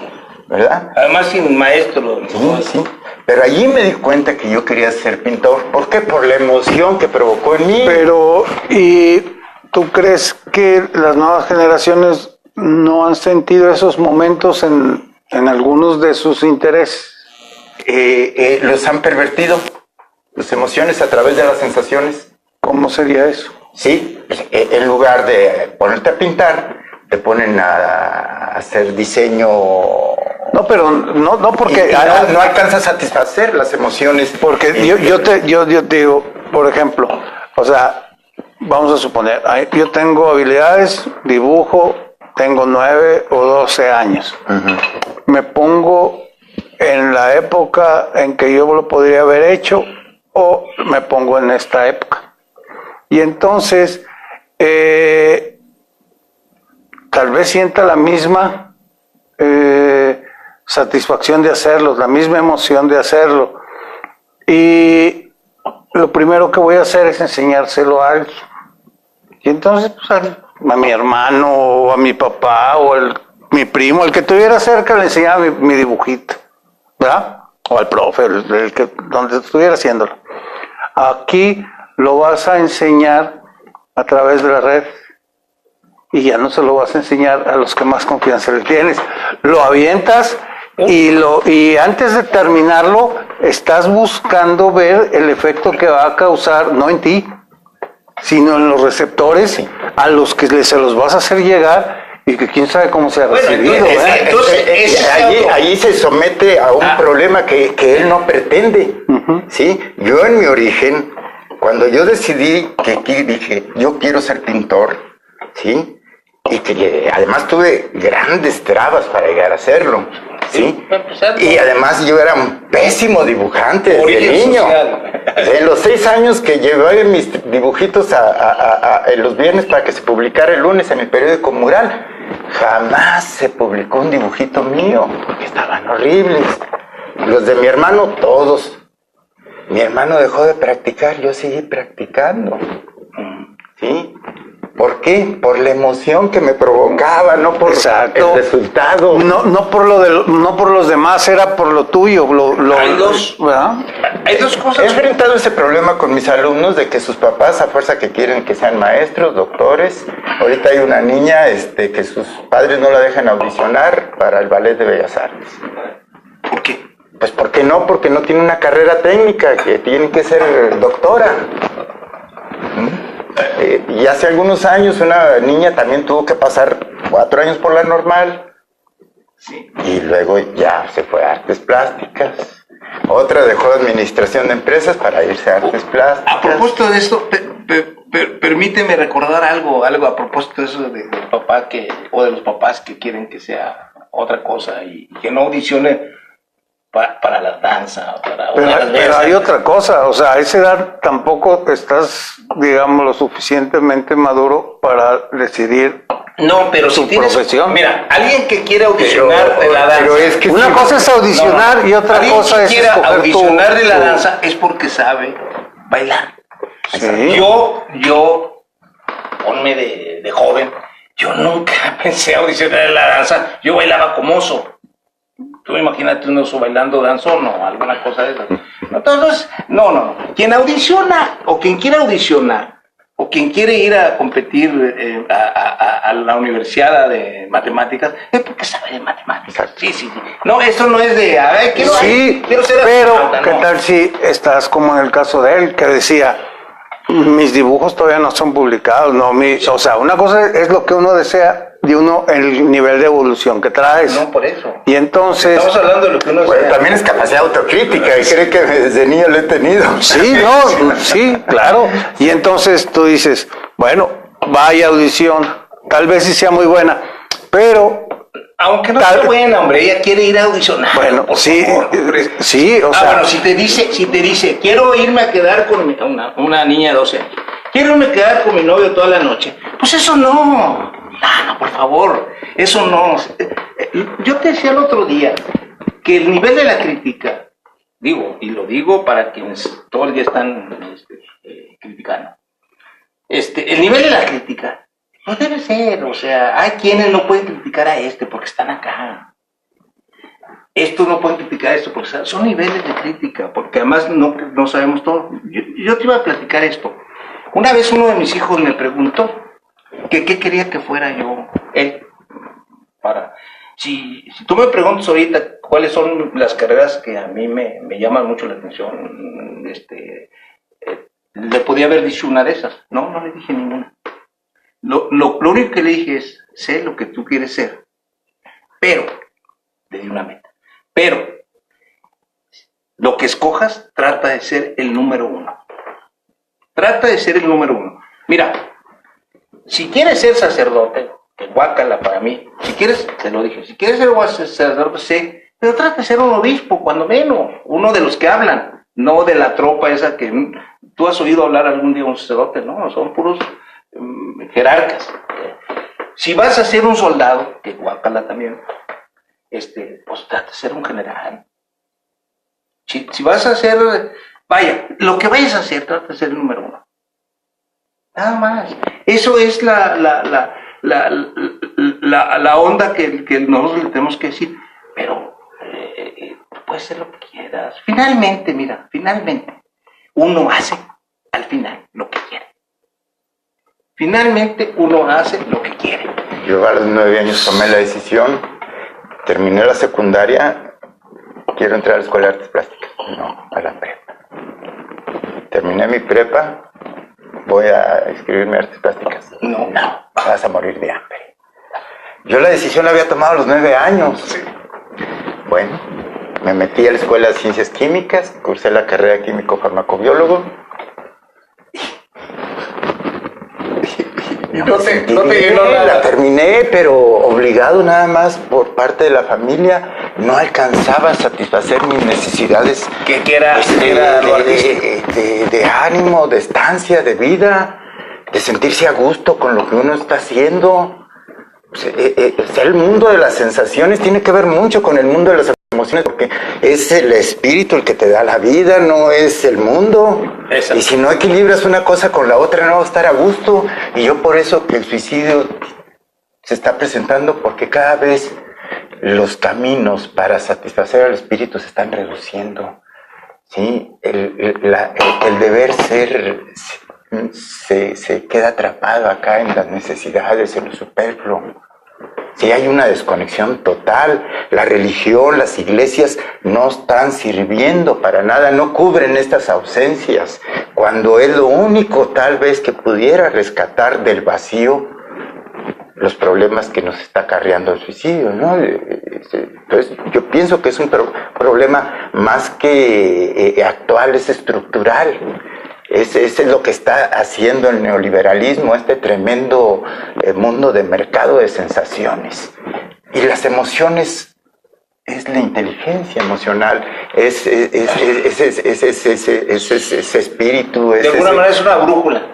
S3: ¿verdad?
S2: Además sin maestro.
S3: Sí. Pero allí me di cuenta que yo quería ser pintor. ¿Por qué? Por la emoción que provocó en mí.
S1: Pero, ¿y tú crees que las nuevas generaciones no han sentido esos momentos en algunos de sus intereses?
S3: Los han pervertido, las emociones a través de las sensaciones.
S1: ¿Cómo sería eso?
S3: Sí, en lugar de ponerte a pintar, te ponen a hacer diseño.
S1: No, pero no porque
S3: no alcanza a satisfacer las emociones.
S1: Porque yo te digo, por ejemplo, o sea, vamos a suponer, yo tengo habilidades, dibujo, tengo 9 o 12 años. Me pongo en la época en que yo lo podría haber hecho, o me pongo en esta época. Y entonces, tal vez sienta la misma satisfacción de hacerlo, la misma emoción de hacerlo. Y lo primero que voy a hacer es enseñárselo a alguien. Y entonces, pues, a mi hermano, o a mi papá, o mi primo, el que estuviera cerca, le enseñaba mi dibujito, ¿verdad? O al profe, donde estuviera haciéndolo. Aquí lo vas a enseñar a través de la red, y ya no se lo vas a enseñar a los que más confianza le tienes. Lo avientas y antes de terminarlo estás buscando ver el efecto que va a causar, no en ti, sino en los receptores a los que se los vas a hacer llegar, y que quién sabe cómo se ha recibido.
S3: Allí se somete a un problema que él no pretende. ¿Sí? Yo en mi origen, cuando yo decidí dije, yo quiero ser pintor, ¿sí? Y que además tuve grandes trabas para llegar a hacerlo, ¿sí? Y además yo era un pésimo dibujante desde niño. En los 6 años que llevé mis dibujitos en los viernes para que se publicara el lunes en el periódico Mural, jamás se publicó un dibujito mío, porque estaban horribles. Los de mi hermano, todos. Mi hermano dejó de practicar, yo seguí practicando, ¿sí? ¿Por qué? Por la emoción que me provocaba, no por el resultado.
S1: No por los demás, era por lo tuyo.
S2: Hay dos cosas.
S3: He enfrentado ese problema con mis alumnos de que sus papás, a fuerza que quieren que sean maestros, doctores. Ahorita hay una niña que sus padres no la dejan audicionar para el Ballet de Bellas Artes.
S2: ¿Por qué?
S3: Pues porque no tiene una carrera técnica, que tiene que ser doctora. Y hace algunos años una niña también tuvo que pasar 4 años por la normal.
S2: Sí.
S3: Y luego ya se fue a artes plásticas. Otra dejó administración de empresas para irse a artes plásticas.
S2: A propósito de esto, permíteme recordar algo a propósito de eso del papá o de los papás que quieren que sea otra cosa y que no audicione para la danza.
S1: Pero hay otra cosa, o sea, a esa edad tampoco estás, digamos, lo suficientemente maduro para decidir.
S2: No, pero
S1: tu profesión.
S2: Mira, alguien que quiere audicionar de la danza.
S1: Es que una cosa es audicionar y otra cosa es
S2: escoger. Alguien que quiera audicionar de la danza es porque sabe bailar.
S1: Sí.
S2: Yo, ponme de joven, yo nunca pensé audicionar de la danza. Yo bailaba como oso. Tú imagínate un oso bailando danzón o alguna cosa de esas. Entonces, no. Quien audiciona o quien quiera audicionar o o quien quiere ir a competir a la universidad de matemáticas, es porque sabe de matemáticas. Sí. No, eso no es de, a ver, quiero ser
S1: pero
S2: astronauta,
S1: ¿qué tal si estás como en el caso de él, que decía, mis dibujos todavía no son publicados, o sea, una cosa es lo que uno desea de uno, el nivel de evolución que traes.
S2: No, por eso.
S1: Y entonces...
S2: Estamos hablando de lo que uno desea.
S3: También es capacidad autocrítica, y cree que desde niño lo he tenido.
S1: Sí, claro. Y entonces tú dices, bueno, vaya audición, tal vez sí sea muy buena, pero...
S2: Aunque no sea buena, hombre, ella quiere ir a audicionar.
S1: Bueno, sí, o sea...
S2: bueno, si te dice, quiero irme a quedar con una niña de 12 años, quiero irme a quedar con mi novio toda la noche, pues eso no, por favor, eso no. Yo te decía el otro día que el nivel de la crítica, y lo digo para quienes todo el día están criticando, el nivel de la crítica no debe ser, o sea, hay quienes no pueden criticar a porque están acá. Estos no pueden criticar esto porque son niveles de crítica, porque además no sabemos todo. Yo te iba a platicar esto. Una vez uno de mis hijos me preguntó que qué quería que fuera él. Si tú me preguntas ahorita cuáles son las carreras que a mí me llaman mucho la atención, le podía haber dicho una de esas. No le dije ninguna. Lo único que le dije es, sé lo que tú quieres ser, pero, le di una meta, pero, lo que escojas, trata de ser el número uno. Trata de ser el número uno. Mira, si quieres ser sacerdote, que guácala para mí, si quieres, te lo dije, si quieres ser sacerdote, sé, pero trata de ser un obispo, cuando menos, uno de los que hablan, no de la tropa esa que tú has oído hablar algún día un sacerdote, no, son puros jerarcas. Si vas a ser un soldado, que guácala también, pues trata de ser un general. Si vas a ser, lo que vayas a hacer, trata de ser el número uno. Nada más. Eso es la onda que nosotros le tenemos que decir. Pero puedes ser lo que quieras. Finalmente, uno hace al final lo que quiere. Finalmente uno hace lo que quiere.
S3: Yo a los 9 años tomé la decisión, terminé la secundaria, quiero entrar a la Escuela de Artes Plásticas, no, a la prepa. Terminé mi prepa, voy a inscribirme a Artes Plásticas. No, vas a morir de hambre. Yo la decisión la había tomado a los 9 años. Bueno, me metí a la Escuela de Ciencias Químicas, cursé la carrera de químico farmacobiólogo. No te llenó nada. La terminé, pero obligado nada más por parte de la familia. No alcanzaba a satisfacer mis necesidades.
S2: ¿Qué era lo artístico?
S3: De ánimo, de estancia, de vida, de sentirse a gusto con lo que uno está haciendo. El mundo de las sensaciones tiene que ver mucho con el mundo de las emociones, porque es el espíritu el que te da la vida, no es el mundo. Exacto. Y si no equilibras una cosa con la otra, no vas a estar a gusto. Y yo por eso que el suicidio se está presentando, porque cada vez los caminos para satisfacer al espíritu se están reduciendo. ¿Sí? El deber ser se queda atrapado acá en las necesidades, en lo superfluo. Sí, hay una desconexión total. La religión, las iglesias no están sirviendo para nada, no cubren estas ausencias, cuando es lo único tal vez que pudiera rescatar del vacío los problemas que nos está acarreando el suicidio, ¿no? Entonces, yo pienso que es un problema más que actual, es estructural. Es lo que está haciendo el neoliberalismo, este tremendo mundo de mercado de sensaciones. Y las emociones es la inteligencia emocional, es ese espíritu.
S2: De alguna manera es una brújula.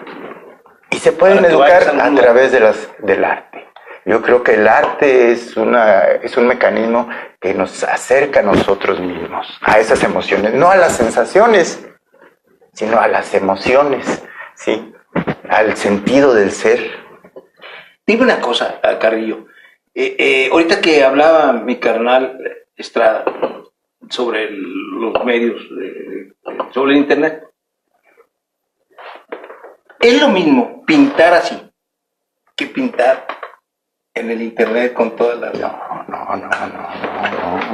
S3: Y se pueden educar a través del arte. Yo creo que el arte es un mecanismo que nos acerca a nosotros mismos, a esas emociones, no a las sensaciones, sino a las emociones, ¿sí? Al sentido del ser.
S2: Dime una cosa, Carrillo. Ahorita que hablaba mi carnal Estrada sobre los medios, sobre el internet, Es lo mismo pintar así que pintar en el internet con todas las...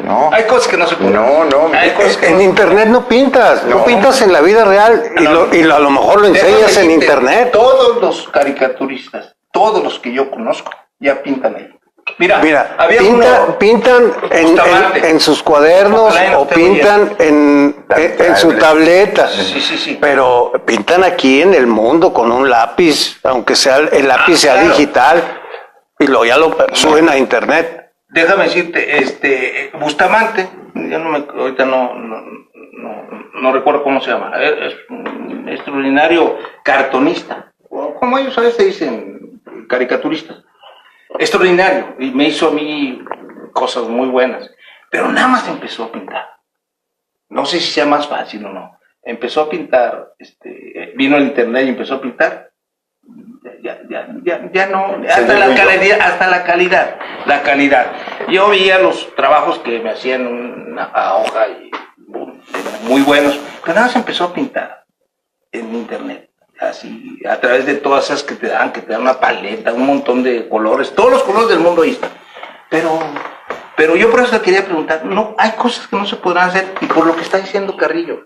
S3: No.
S2: Hay cosas que no se pueden.
S3: No.
S2: Hay cosas que
S1: en internet no pintas, no pintas en la vida real y a lo mejor lo enseñas en internet.
S2: Todos los caricaturistas, todos los que yo conozco, ya pintan ahí. Mira
S1: pintan en sus cuadernos o pintan en su tableta.
S2: Sí.
S1: Pero pintan aquí en el mundo con un lápiz, aunque sea el lápiz sea digital, y ya lo suben a internet.
S2: Déjame decirte, Bustamante, ahorita no recuerdo cómo se llama, es un extraordinario cartonista, como ellos a veces dicen, caricaturistas. Extraordinario, y me hizo a mí cosas muy buenas, pero nada más empezó a pintar. No sé si sea más fácil o no. Empezó a pintar, vino el internet y empezó a pintar. Ya no, hasta la calidad. Yo veía los trabajos que me hacían una hoja y muy buenos, pero nada más empezó a pintar en internet. Así, a través de todas esas que te dan una paleta, un montón de colores, todos los colores del mundo ahí están. Pero yo por eso te quería preguntar, no, hay cosas que no se podrán hacer, y por lo que está diciendo Carrillo,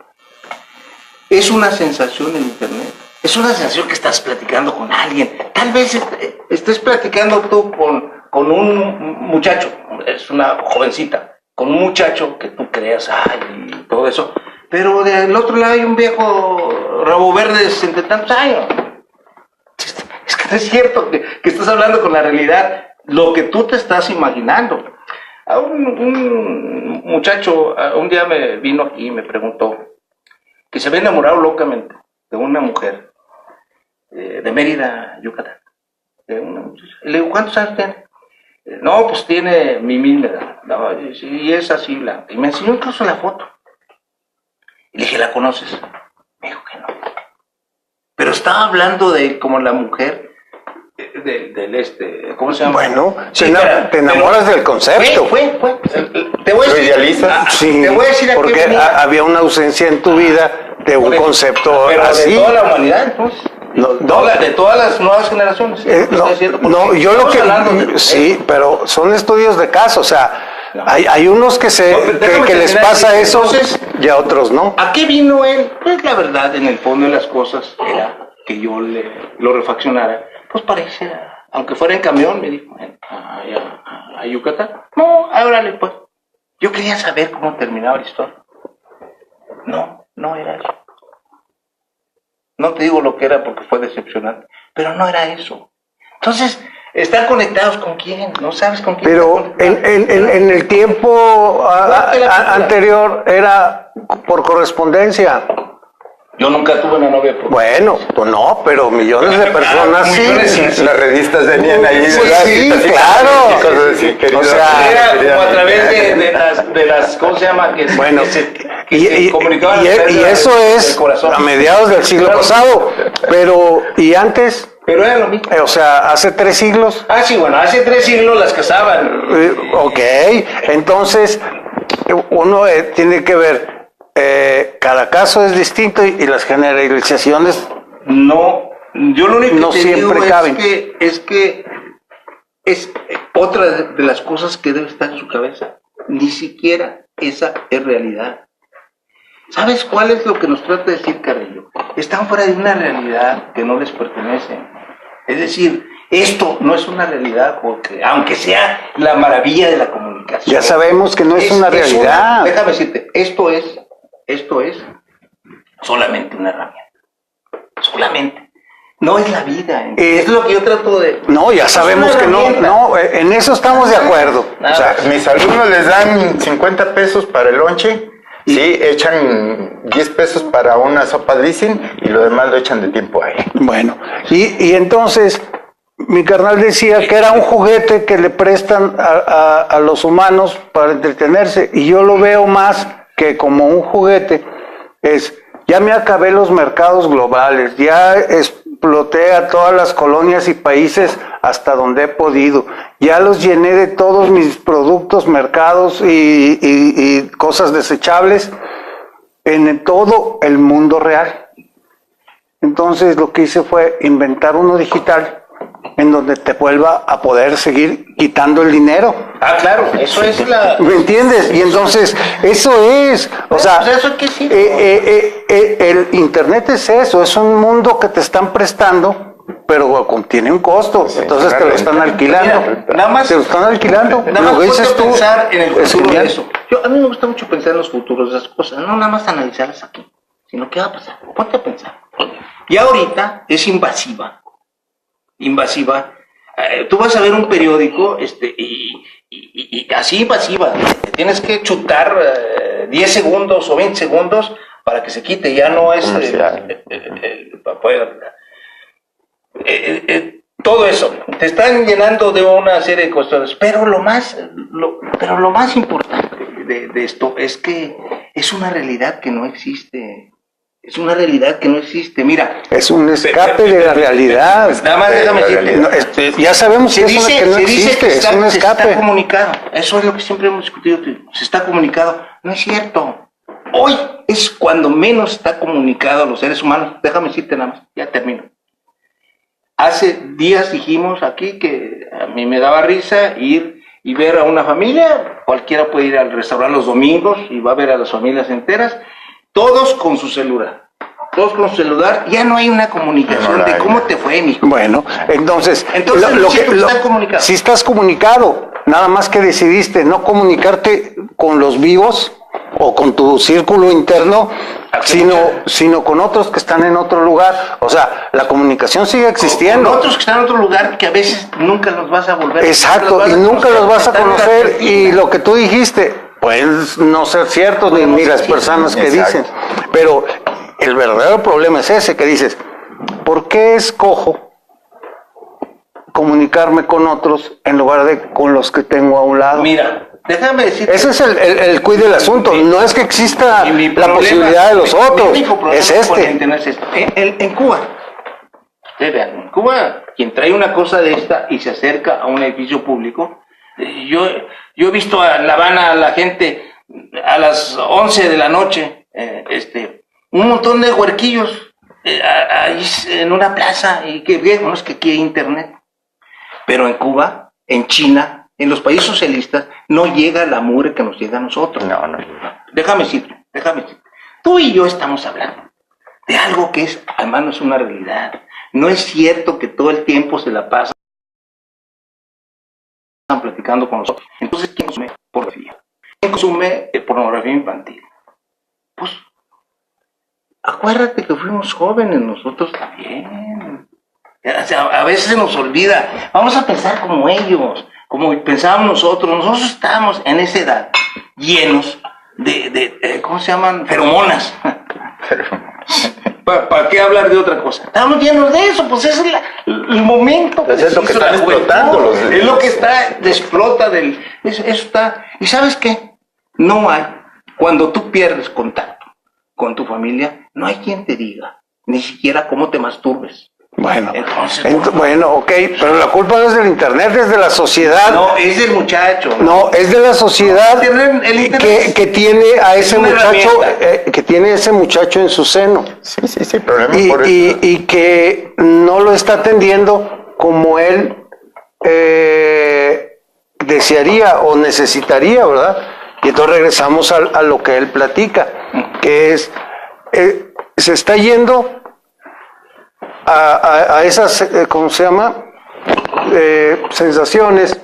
S2: es una sensación en internet, es una sensación que estás platicando con alguien, tal vez estés platicando tú con un muchacho, es una jovencita, con un muchacho que tú creas, y todo eso, pero del otro lado hay un viejo rabo verde de 60 y tantos años. Es que no es cierto que estás hablando con la realidad, lo que tú te estás imaginando. A un muchacho, un día me vino aquí y me preguntó que se había enamorado locamente de una mujer de Mérida, Yucatán. De una muchacha. Y le digo, ¿cuántos años tiene? No, pues tiene mi misma edad. No, y es así blanca. Y me enseñó incluso la foto. Y le dije, ¿la conoces? Me dijo que no. Pero estaba hablando de como la mujer ¿cómo se llama?
S1: Bueno, te enamoras del concepto.
S2: Fue. Te voy a decir,
S1: sí,
S2: te voy a decir
S1: porque había una ausencia en tu vida de un concepto
S2: pero
S1: así.
S2: De toda la humanidad, entonces. De todas las nuevas generaciones.
S1: Yo lo que... Sí, pero son estudios de caso, o sea... No. Hay unos que les pasa eso y a otros no.
S2: ¿A qué vino él? Pues la verdad, en el fondo de las cosas era que yo lo refaccionara. Pues parece, aunque fuera en camión, me dijo, a Yucatán. No, órale pues. Yo quería saber cómo terminaba la historia. No era eso. No te digo lo que era porque fue decepcionante, pero no era eso. Entonces... ¿Están conectados con quién? ¿No sabes con quién?
S1: Pero en el tiempo anterior era por correspondencia.
S3: Yo nunca tuve una novia por...
S1: Bueno, pues no, pero millones de personas sí.
S3: Las revistas venían ahí.
S1: Pues sí, claro.
S3: O sea,
S2: era como a través de las ¿cómo se llama?
S1: Bueno,
S2: que se comunicaban
S1: y eso es a mediados del siglo pasado. Pero, ¿y antes?
S2: Pero era lo mismo.
S1: O sea, ¿hace 3 siglos?
S2: Sí, bueno, hace 3 siglos las casaban.
S1: Ok, entonces uno tiene que ver, cada caso es distinto y las generalizaciones
S2: no, yo lo único
S1: no
S2: que
S1: siempre
S2: digo
S1: caben.
S2: Es que es otra de las cosas que debe estar en su cabeza. Ni siquiera esa es realidad. ¿Sabes cuál es lo que nos trata de decir Carrillo? Están fuera de una realidad que no les pertenece. Es decir, esto no es una realidad porque, aunque sea la maravilla de la comunicación.
S1: Ya sabemos que no es una realidad.
S2: Déjame decirte, esto es solamente una herramienta. Solamente. No es la vida. Es lo que yo trato de...
S1: No, ya sabemos que no, en eso estamos de acuerdo.
S3: O sea, mis alumnos les dan 50 pesos para el lonche. Sí, echan 10 pesos para una sopa de Disney y lo demás lo echan de tiempo ahí.
S1: Bueno, y entonces mi carnal decía que era un juguete que le prestan a los humanos para entretenerse, y yo lo veo más que como un juguete. Ya me acabé los mercados globales, ya exploté a todas las colonias y países hasta donde he podido, ya los llené de todos mis productos, mercados y cosas desechables en todo el mundo real. Entonces lo que hice fue inventar uno digital en donde te vuelva a poder seguir quitando el dinero.
S2: Ah, claro, eso es la...
S1: ¿Me entiendes? Y entonces, eso es, o sea,
S2: ¿eso qué sí?
S1: El internet es eso, es un mundo que te están prestando, pero tiene un costo, entonces te lo están alquilando.
S2: Mira, nada más,
S1: te lo están alquilando.
S2: Nada más
S1: lo que dices tú,
S2: pensar en el futuro de eso. A mí me gusta mucho pensar en los futuros de esas cosas, no nada más analizarlas aquí, sino qué va a pasar. Ponte a pensar. Y ahorita es invasiva. Tú vas a ver un periódico y así invasiva, te tienes que chutar 10 segundos o 20 segundos para que se quite, ya no es todo eso, te están llenando de una serie de cuestiones, pero lo más importante de esto es que es una realidad que no existe. Es una realidad que no existe, mira.
S1: Es un escape de la realidad.
S2: Nada más déjame decirte.
S1: Ya sabemos que es que no existe, es un escape.
S2: Se está comunicado, eso es lo que siempre hemos discutido, se está comunicado. No es cierto. Hoy es cuando menos está comunicado los seres humanos. Déjame decirte nada más, ya termino. Hace días dijimos aquí que a mí me daba risa ir y ver a una familia, cualquiera puede ir al restaurante los domingos y va a ver a las familias enteras, todos con su celular, ya no hay una comunicación de cómo te fue, mijo.
S1: Bueno, entonces
S2: si
S1: estás comunicado, nada más que decidiste no comunicarte con los vivos o con tu círculo interno, sino con otros que están en otro lugar. O sea, la comunicación sigue existiendo.
S2: Con otros que están en otro lugar que a veces nunca los vas a volver.
S1: Exacto, y nunca los vas a conocer, y lo que tú dijiste pueden no ser ciertos ni las personas que dicen, pero el verdadero problema es ese que dices, ¿por qué escojo comunicarme con otros en lugar de con los que tengo a un lado?
S2: Mira, déjame decirte,
S1: ese es el quid del asunto, no es que exista la posibilidad de los otros, es este.
S2: En Cuba, ustedes vean, en Cuba, quien trae una cosa de esta y se acerca a un edificio público, yo he visto en La Habana a la gente a las 11 de la noche, un montón de huerquillos ahí en una plaza, y que bueno, es que aquí hay internet, pero en Cuba, en China, en los países socialistas, no llega la mugre que nos llega a nosotros.
S3: No.
S2: Déjame decirte, tú y yo estamos hablando de algo que es, además no es una realidad. No es cierto que todo el tiempo se la pasa platicando con nosotros. Entonces, ¿quién consume pornografía? ¿Quién consume pornografía infantil? Pues, acuérdate que fuimos jóvenes, nosotros también. O sea, a veces se nos olvida. Vamos a pensar como ellos, como pensábamos nosotros. Nosotros estábamos en esa edad llenos de ¿cómo se llaman? Feromonas. ¿Para qué hablar de otra cosa? Estamos llenos de eso, pues ese es el momento.
S3: Pues es lo que están explotando.
S2: Es lo que explota eso está. ¿Y sabes qué? No hay, cuando tú pierdes contacto con tu familia, no hay quien te diga, ni siquiera cómo te masturbes.
S1: Bueno, ok, pero la culpa no es del internet, es de la sociedad.
S2: No, es del muchacho.
S1: No, es de la sociedad que tiene a ese muchacho, que tiene ese muchacho en su seno.
S3: Sí, problema por eso.
S1: Y que no lo está atendiendo como él desearía o necesitaría, ¿verdad? Y entonces regresamos a lo que él platica, que es, se está yendo a esas, ¿cómo se llama? Sensaciones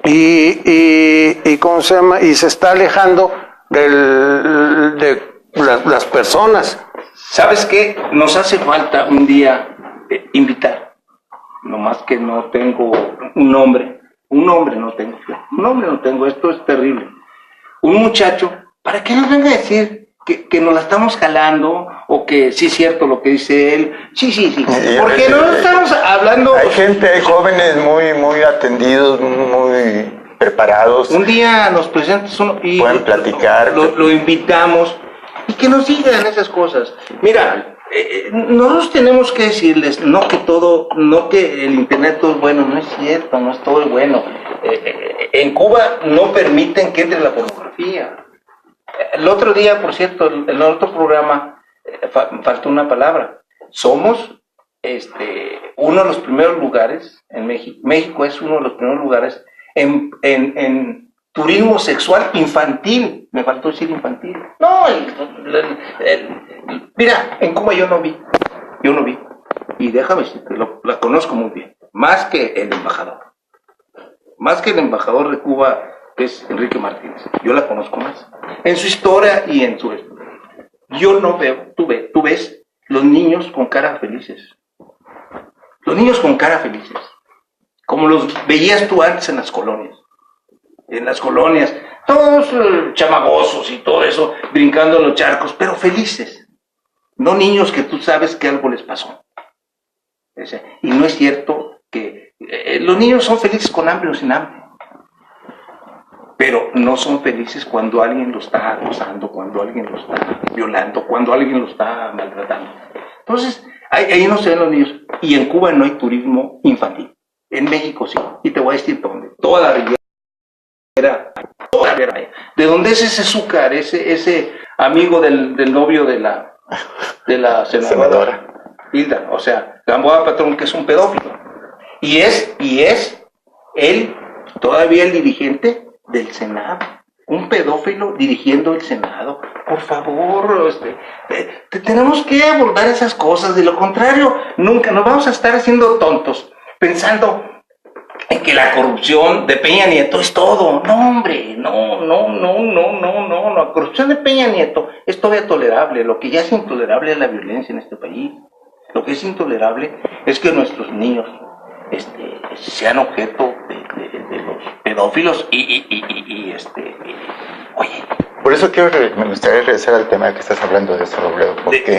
S1: y ¿cómo se llama? Y se está alejando de las personas.
S2: ¿Sabes qué? Nos hace falta un día invitar, nomás que no tengo un nombre no tengo, esto es terrible. Un muchacho, ¿para qué nos venga a decir que nos la estamos jalando, o que sí es cierto lo que dice él? Sí. Porque no estamos hablando...
S3: Hay jóvenes muy atendidos, muy preparados.
S2: Un día nos presentas uno y
S3: pueden platicar.
S2: Lo invitamos y que nos digan esas cosas. Mira, nosotros tenemos que decirles, no que el internet todo es bueno, no es cierto, no es todo bueno. En Cuba no permiten que entre la pornografía. El otro día, por cierto, en el otro programa faltó una palabra. somos uno de los primeros lugares en México. México es uno de los primeros lugares en turismo sexual infantil. Me faltó decir infantil. No, mira, en Cuba yo no vi. Y déjame decirte, la conozco muy bien. Más que el embajador. Más que el embajador de Cuba, que es Enrique Martínez. Yo la conozco más. En su historia y en su... Yo no veo, tú ves los niños con cara felices. Los niños con cara felices. Como los veías tú antes en las colonias. En las colonias, todos chamagosos y todo eso, brincando en los charcos, pero felices. No niños que tú sabes que algo les pasó. Y no es cierto que los niños son felices con hambre o sin hambre. Pero no son felices cuando alguien lo está acosando, cuando alguien lo está violando, cuando alguien lo está maltratando. Entonces, ahí no se ven los niños. Y en Cuba no hay turismo infantil. En México sí. Y te voy a decir dónde. Toda la Riviera. ¿De dónde es ese Zúcar, ese amigo del novio de la senadora Hilda? O sea, Gamboa Patrón, que es un pedófilo. Y es él todavía el dirigente del Senado. Un pedófilo dirigiendo el Senado. Por favor, tenemos que abordar esas cosas. De lo contrario, nunca nos vamos a estar haciendo tontos pensando en que la corrupción de Peña Nieto es todo. No, hombre, no. La corrupción de Peña Nieto es todavía tolerable. Lo que ya es intolerable es la violencia en este país. Lo que es intolerable es que nuestros niños sean objeto de los pedófilos oye.
S3: Por eso me gustaría regresar al tema que estás hablando de eso, Robledo, porque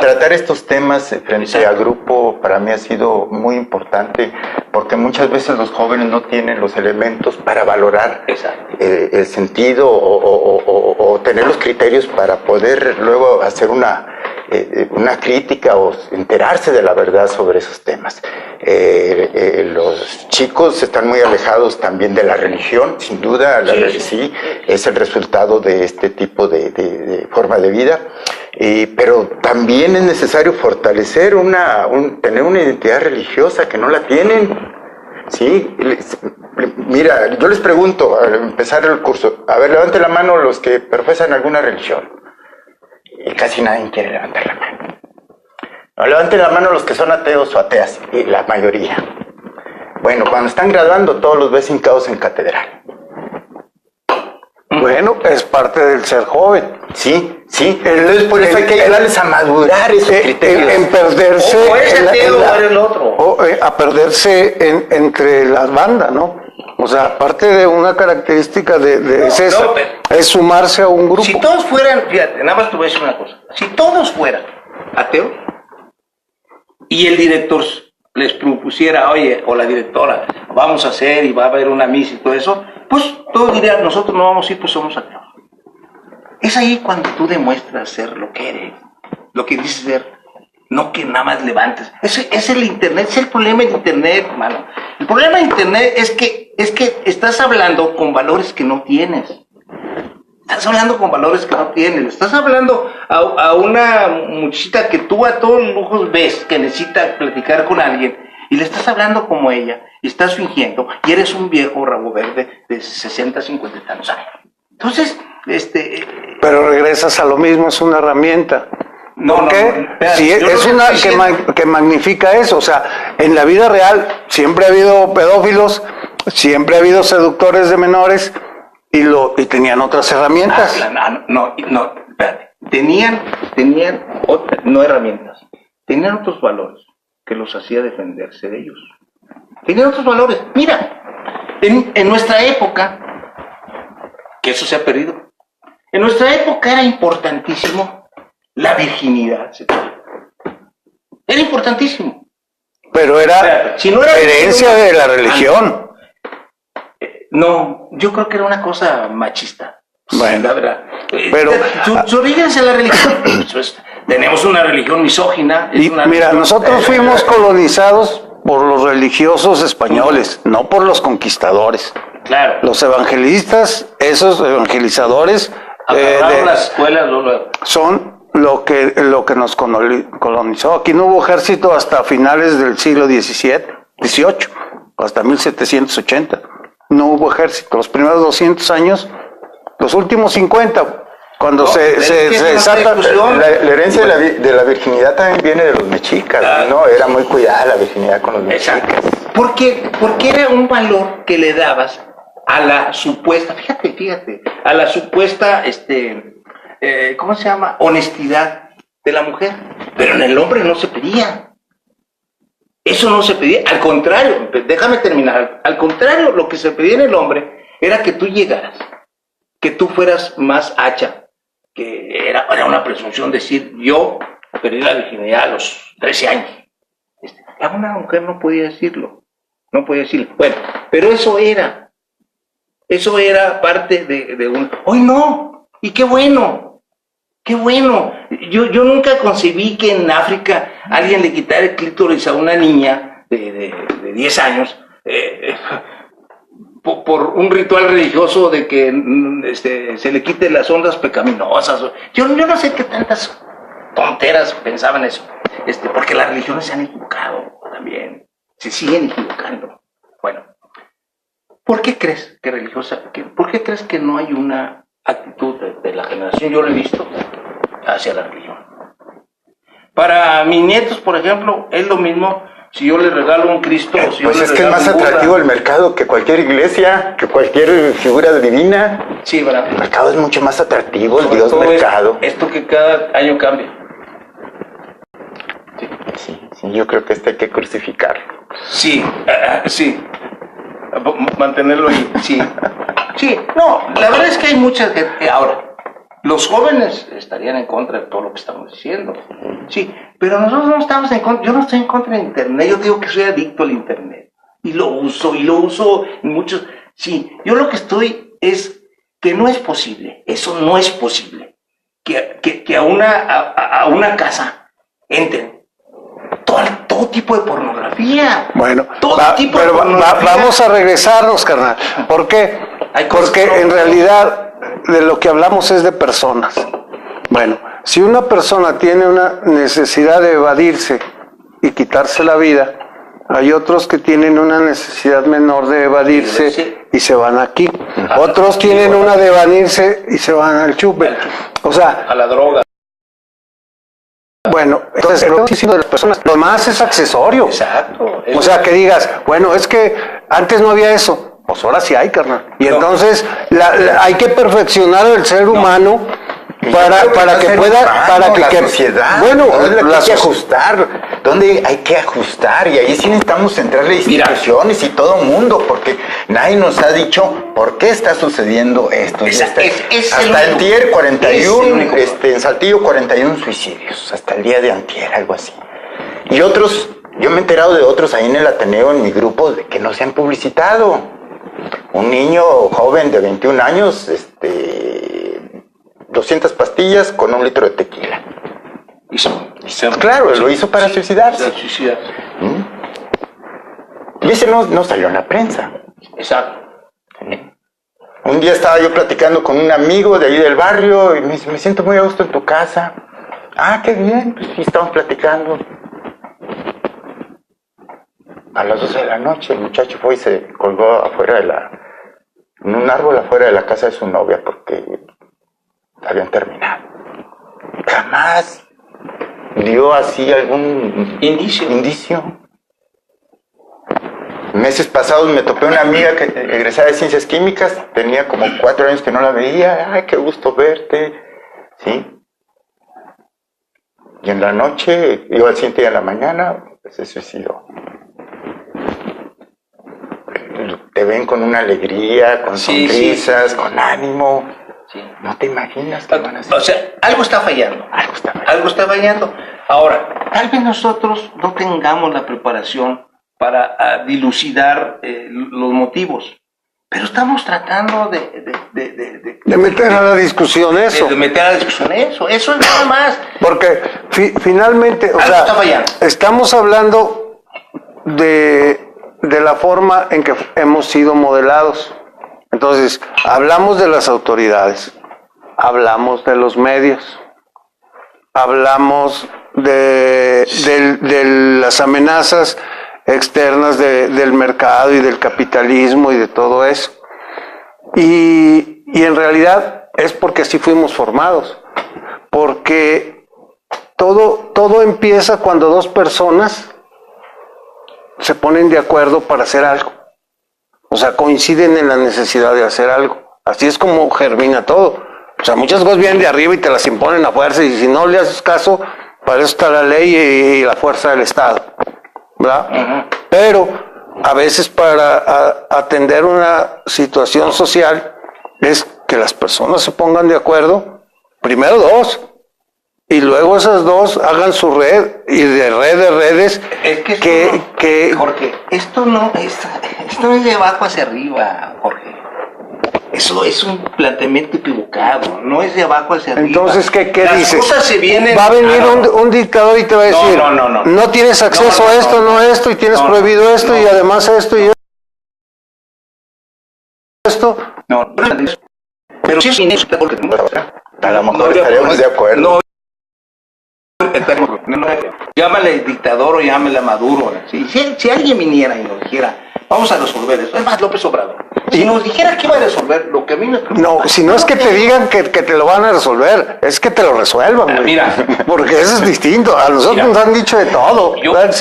S3: tratar estos temas frente al grupo para mí ha sido muy importante, porque muchas veces los jóvenes no tienen los elementos para valorar el sentido o tener los criterios para poder luego hacer una crítica o enterarse de la verdad sobre esos temas. Los chicos están muy alejados también de la religión, sin duda, sí, es el resultado de este tipo de forma de vida, pero también es necesario fortalecer tener una identidad religiosa que no la tienen. Sí, mira, yo les pregunto al empezar el curso, a ver, levanten la mano los que profesan alguna religión. Y casi nadie quiere levantar la mano. No, levanten la mano los que son ateos o ateas, y la mayoría. Bueno, cuando están graduando, todos los ves hincados en catedral.
S1: Bueno, es parte del ser joven.
S3: Sí. Entonces, por eso hay que ayudarles a madurar esos criterios.
S1: En perderse.
S2: O es ateo o el otro.
S1: A perderse entre las bandas, ¿no? O sea, parte de una característica es sumarse a un grupo.
S2: Si todos fueran, fíjate, nada más te voy a decir una cosa. Si todos fueran ateos y el director les propusiera, oye, o la directora, vamos a hacer y va a haber una misa y todo eso, pues todos dirían, nosotros no vamos a ir, pues somos ateos. Es ahí cuando tú demuestras ser lo que eres, lo que dices ser. No que nada más levantes. Es el internet, es el problema de internet, hermano. El problema de internet es que estás hablando con valores que no tienes. Estás hablando con valores que no tienes. Estás hablando a una muchachita que tú a todos los lujos ves que necesita platicar con alguien y le estás hablando como ella y estás fingiendo y eres un viejo rabo verde de 60, 50 y tantos años. Entonces,
S1: Pero regresas a lo mismo, es una herramienta.
S2: No,
S1: sí, es una que magnifica eso. O sea, en la vida real siempre ha habido pedófilos, siempre ha habido seductores de menores y tenían otras herramientas.
S2: No, espérate. Tenían no herramientas, tenían otros valores que los hacía defenderse de ellos. Tenían otros valores. Mira, en nuestra época, que eso se ha perdido, en nuestra época era importantísimo la virginidad. Era importantísimo.
S1: Pero era, si no era herencia de la religión.
S2: No, yo creo que era una cosa machista.
S1: Bueno,
S2: la verdad.
S1: Pero
S2: su origen es la religión. Pues, tenemos una religión misógina.
S1: Mira, nosotros fuimos colonizados por los religiosos españoles, no por los conquistadores.
S2: Claro.
S1: Los evangelistas, esos evangelizadores
S2: las escuelas,
S1: son lo que nos colonizó. Aquí no hubo ejército hasta finales del siglo XVIII, hasta 1780. No hubo ejército. Los primeros 200 años, los últimos 50, cuando se desata.
S3: La herencia de la virginidad también viene de los mexicas, ¿no? Era muy cuidada la virginidad con los mexicas.
S2: Porque era un valor que le dabas a la supuesta, fíjate, a la supuesta, ¿cómo se llama? Honestidad de la mujer. Pero en el hombre no se pedía. Eso no se pedía. Al contrario, déjame terminar. Al contrario, lo que se pedía en el hombre era que tú llegaras, que tú fueras más hacha, que era una presunción decir, yo perdí la virginidad a los 13 años. Una mujer no podía decirlo. Bueno, pero eso era parte de un... ¡Hoy no! ¡Y qué bueno! ¡Qué bueno! Yo nunca concebí que en África alguien le quitara el clítoris a una niña de 10 años por un ritual religioso de que se le quite las ondas pecaminosas. Yo no sé qué tantas tonteras pensaban eso. Porque las religiones se han equivocado también. Se siguen equivocando. Bueno, ¿por qué crees que no hay una actitud de la generación, yo lo he visto, hacia la religión? Para mis nietos, por ejemplo, es lo mismo si yo les regalo un Cristo o si
S3: pues
S2: yo
S3: es
S2: les
S3: que es
S2: regalo
S3: más
S2: un Buda.
S3: atractivo el mercado que cualquier iglesia, que cualquier figura divina.
S2: Sí, ¿verdad?
S3: El mercado es mucho más atractivo, el
S2: Sobre
S3: Dios
S2: todo
S3: mercado.
S2: Esto que cada año cambia.
S3: Sí, yo creo que hay que crucificarlo.
S2: Sí. Mantenerlo ahí, sí. Sí, no, la verdad es que hay muchas... Ahora, los jóvenes estarían en contra de todo lo que estamos diciendo. Sí, pero nosotros no estamos en contra. Yo no estoy en contra del Internet. Yo digo que soy adicto al Internet. Y lo uso en muchos... Sí, yo lo que estoy es que no es posible. Eso no es posible. Que a una casa entren todo tipo de pornografía.
S1: Bueno,
S2: pero
S1: vamos a regresarnos, carnal. ¿Por qué? Porque en realidad de lo que hablamos es de personas. Bueno, si una persona tiene una necesidad de evadirse y quitarse la vida, hay otros que tienen una necesidad menor de evadirse y se van aquí. Otros tienen una de evadirse y se van al chupe. O sea,
S2: a la droga.
S1: Bueno, entonces lo que de las personas, lo más es accesorio.
S2: Exacto.
S1: O sea, que digas, bueno, es que antes no había eso, pues ahora sí hay, carnal. Y entonces hay que perfeccionar el ser humano para que pueda, para que
S3: la sociedad.
S1: Bueno,
S3: hay que ajustar, donde hay que ajustar, y ahí sí necesitamos centrarle instituciones y todo mundo, porque nadie nos ha dicho por qué está sucediendo esto. Hasta el tier 41, en Saltillo 41 suicidios, hasta el día de antier, algo así. Y otros, yo me he enterado de otros ahí en el Ateneo, en mi grupo, de que no se han publicitado. Un niño joven de 21 años, 200 pastillas con 1 litro de tequila. Claro, lo hizo para suicidarse. Y ese no salió en la prensa.
S2: Exacto.
S3: Un día estaba yo platicando con un amigo de ahí del barrio y me dice, me siento muy a gusto en tu casa. Ah, qué bien, pues sí, estamos platicando. A las 12 de la noche el muchacho fue y se colgó en un árbol afuera de la casa de su novia porque habían terminado. Jamás dio así algún indicio. Meses pasados me topé una amiga que egresada de Ciencias Químicas, tenía como 4 años que no la veía. Ay, qué gusto verte. ¿Sí? Y en la noche, yo al siguiente día en la mañana, se suicidó. Te ven con una alegría, con sonrisas, con ánimo. Sí. No te imaginas qué van a hacer.
S2: O sea, algo está fallando. Algo está fallando. Ahora, tal vez nosotros no tengamos la preparación para dilucidar los motivos, pero estamos tratando de
S1: meter a la discusión eso.
S2: De meter a la discusión eso es nada más.
S1: Porque finalmente, o sea, estamos hablando de la forma en que hemos sido modelados. Entonces, hablamos de las autoridades, hablamos de los medios, hablamos de las amenazas externas del mercado y del capitalismo y de todo eso. Y en realidad es porque así fuimos formados, porque todo empieza cuando dos personas se ponen de acuerdo para hacer algo, o sea, coinciden en la necesidad de hacer algo. Así es como germina todo. O sea, muchas cosas vienen de arriba y te las imponen a fuerza, y si no le haces caso, para eso está la ley y la fuerza del Estado, ¿verdad? Uh-huh. Pero a veces para atender una situación social es que las personas se pongan de acuerdo, primero dos, y luego esas dos hagan su red, y de redes,
S2: es que Jorge, esto no es de abajo hacia arriba, Jorge. Eso es un planteamiento equivocado, no es de abajo hacia arriba.
S1: Entonces, ¿qué dices?
S2: Las cosas se vienen...
S1: Va a venir un dictador y te va a decir, no tienes acceso a esto, no esto, y tienes prohibido esto, y además esto y esto.
S2: Pero si es porque
S3: a lo mejor estaremos de acuerdo.
S2: Llámale dictador o llámale Maduro. Si alguien viniera y nos dijera, vamos a resolver eso, es más, López Obrador, si nos dijera que iba a resolver lo que a mí me preocupa.
S1: No, si no es que te digan que te lo van a resolver, es que te lo resuelvan, güey.
S2: Mira,
S1: porque eso es distinto. A nosotros nos han dicho de todo.
S3: Pero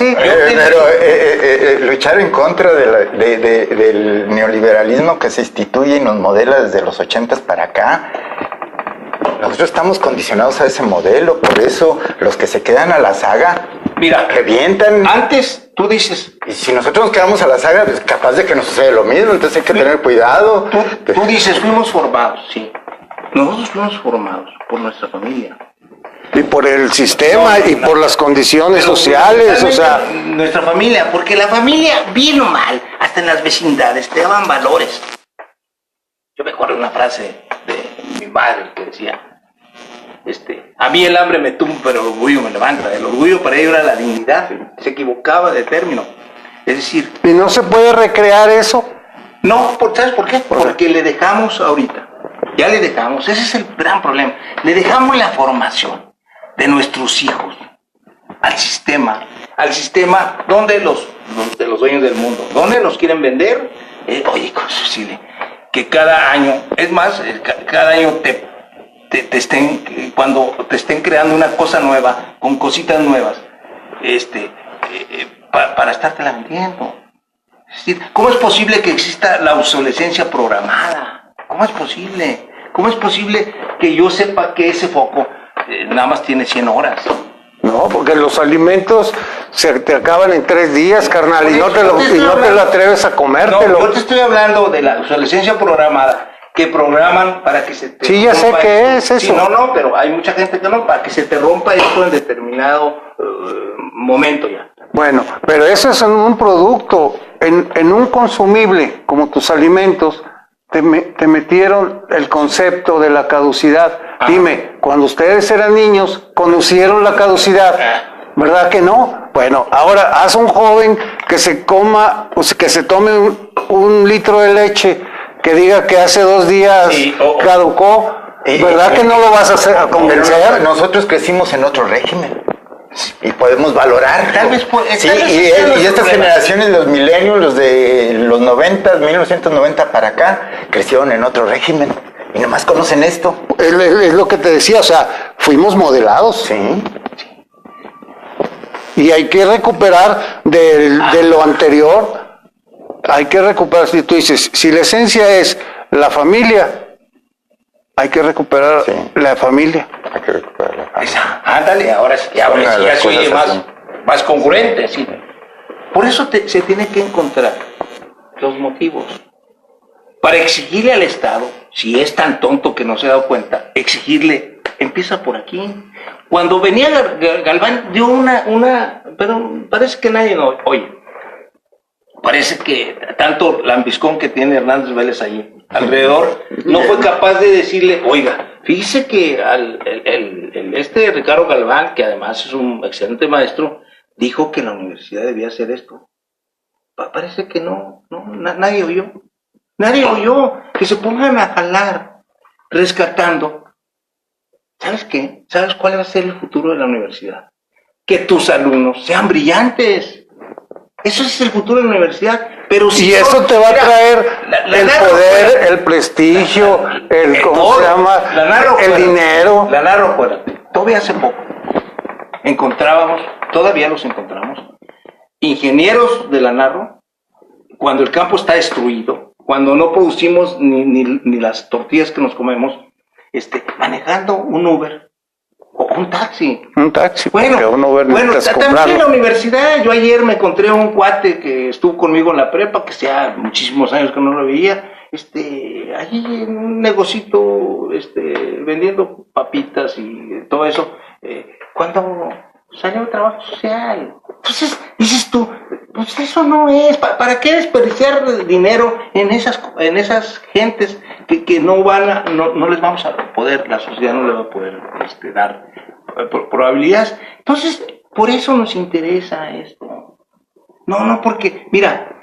S3: luchar en contra del neoliberalismo que se instituye y nos modela desde los 80s para acá. Nosotros estamos condicionados a ese modelo, por eso los que se quedan a la saga, revientan.
S2: Antes, tú dices...
S3: Y si nosotros nos quedamos a la saga, pues capaz de que nos sucede lo mismo, entonces hay que tener cuidado.
S2: Tú dices, fuimos formados, sí. Nosotros fuimos formados por nuestra familia.
S1: Y por el sistema, y por las condiciones sociales, o sea...
S2: Nuestra familia, porque la familia, bien o mal, hasta en las vecindades, te daban valores. Yo me acuerdo de una frase de mi madre que decía... a mí el hambre me tumba, pero el orgullo me levanta. El orgullo para ella era la dignidad, se equivocaba de término. Es decir...
S1: ¿Y no se puede recrear eso?
S2: No, ¿sabes por qué? Porque le dejamos ahorita, ya le dejamos, ese es el gran problema, le dejamos la formación de nuestros hijos al sistema donde los dueños del mundo, donde los quieren vender, oye, que cada año, es más, cada año cuando te estén creando una cosa nueva, con cositas nuevas, para estártela vendiendo. Es decir, ¿cómo es posible que exista la obsolescencia programada? ¿Cómo es posible? ¿Cómo es posible que yo sepa que ese foco nada más tiene 100 horas?
S1: No, porque los alimentos se te acaban en 3 días, carnal, y no te lo atreves a comértelo.
S2: No, yo te estoy hablando de la obsolescencia programada, que programan para que se te
S1: sí, ya sé qué es eso.
S2: Sí, pero hay mucha gente que no, para que se te rompa esto en determinado momento ya.
S1: Bueno, pero eso es en un producto, en un consumible, como tus alimentos, te metieron el concepto de la caducidad. Ajá. Dime, cuando ustedes eran niños, conocieron la caducidad, ¿verdad que no? Bueno, ahora haz un joven que se tome un litro de leche, que diga que hace 2 días caducó, ¿verdad que no lo vas a convencer?
S3: Nosotros crecimos en otro régimen. Y podemos valorar.
S2: Tal vez
S3: y estas generaciones, los millennials, los de los 90, 1990 para acá, crecieron en otro régimen. Y nomás conocen esto.
S1: Es lo que te decía, o sea, fuimos modelados.
S3: Sí.
S1: Y hay que recuperar de lo anterior. Hay que recuperar, si tú dices, si la esencia es la familia, hay que recuperar la familia.
S3: Hay que recuperar la familia.
S2: Ándale, ahora ya se oye más congruente. Sí. Por eso se tiene que encontrar los motivos. Para exigirle al Estado, si es tan tonto que no se ha dado cuenta, exigirle, empieza por aquí. Cuando venía Galván dio pero parece que nadie no oye. Parece que tanto lambiscón que tiene Hernández Vélez ahí alrededor no fue capaz de decirle, oiga, fíjese que Ricardo Galván, que además es un excelente maestro, dijo que la universidad debía hacer esto. Parece que nadie oyó. Nadie oyó que se pongan a jalar rescatando ¿Sabes qué? ¿Sabes cuál va a ser el futuro de la universidad? Que tus alumnos sean brillantes. Eso es el futuro de la universidad. Pero si
S1: y eso te va a traer el poder, el prestigio, el ¿cómo se llama? El dinero.
S2: La narro, acuérdate. Todavía hace poco todavía los encontramos, ingenieros de la narro, cuando el campo está destruido, cuando no producimos ni las tortillas que nos comemos, manejando un Uber o un taxi.
S1: Un taxi,
S2: bueno,
S1: un Uber
S2: también en la universidad. Yo ayer me encontré un cuate que estuvo conmigo en la prepa, que hacía muchísimos años que no lo veía, allí en un negocito, vendiendo papitas y todo eso, cuando salió el trabajo social. Entonces, dices tú, pues eso no es, ¿para qué desperdiciar dinero en esas gentes que no les vamos a poder, la sociedad no le va a poder dar probabilidades? Entonces, por eso nos interesa esto. No, porque, mira,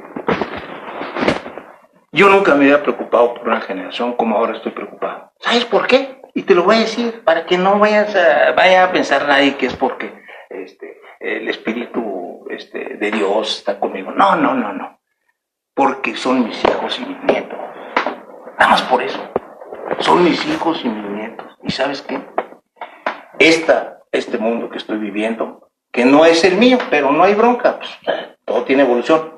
S2: yo nunca me había preocupado por una generación como ahora estoy preocupado. ¿Sabes por qué? Y te lo voy a decir, para que no vaya a pensar nadie que es porque el espíritu de Dios está conmigo. No. Porque son mis hijos y mis nietos. Nada más por eso. Son mis hijos y mis nietos. ¿Y sabes qué? Este mundo que estoy viviendo, que no es el mío, pero no hay bronca, pues, todo tiene evolución.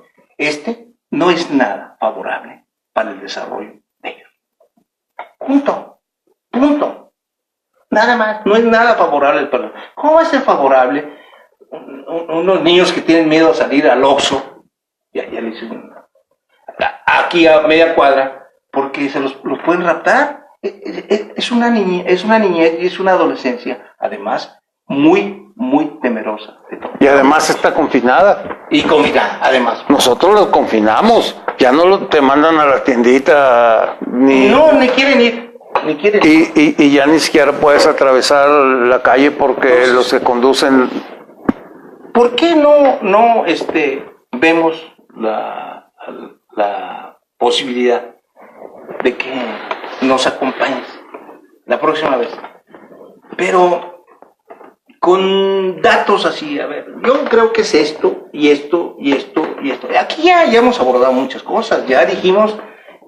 S2: No es nada favorable para el desarrollo de ellos. Punto. Nada más, no es nada favorable para... ¿Cómo va a ser favorable unos niños que tienen miedo a salir al Oxxo? Ya le hice aquí a media cuadra, porque se los pueden raptar. Es una niñez y es una adolescencia, además, muy, muy temerosa de todo.
S1: Y además está confinada.
S2: Y confinada, además.
S1: Nosotros los confinamos, ya no te mandan a la tiendita, ni
S2: quieren ir.
S1: Y ya ni siquiera puedes atravesar la calle porque los que conducen...
S2: ¿Por qué no vemos la posibilidad de que nos acompañes la próxima vez? Pero con datos así, a ver, yo creo que es esto, y esto, y esto, y esto. Aquí ya hemos abordado muchas cosas, ya dijimos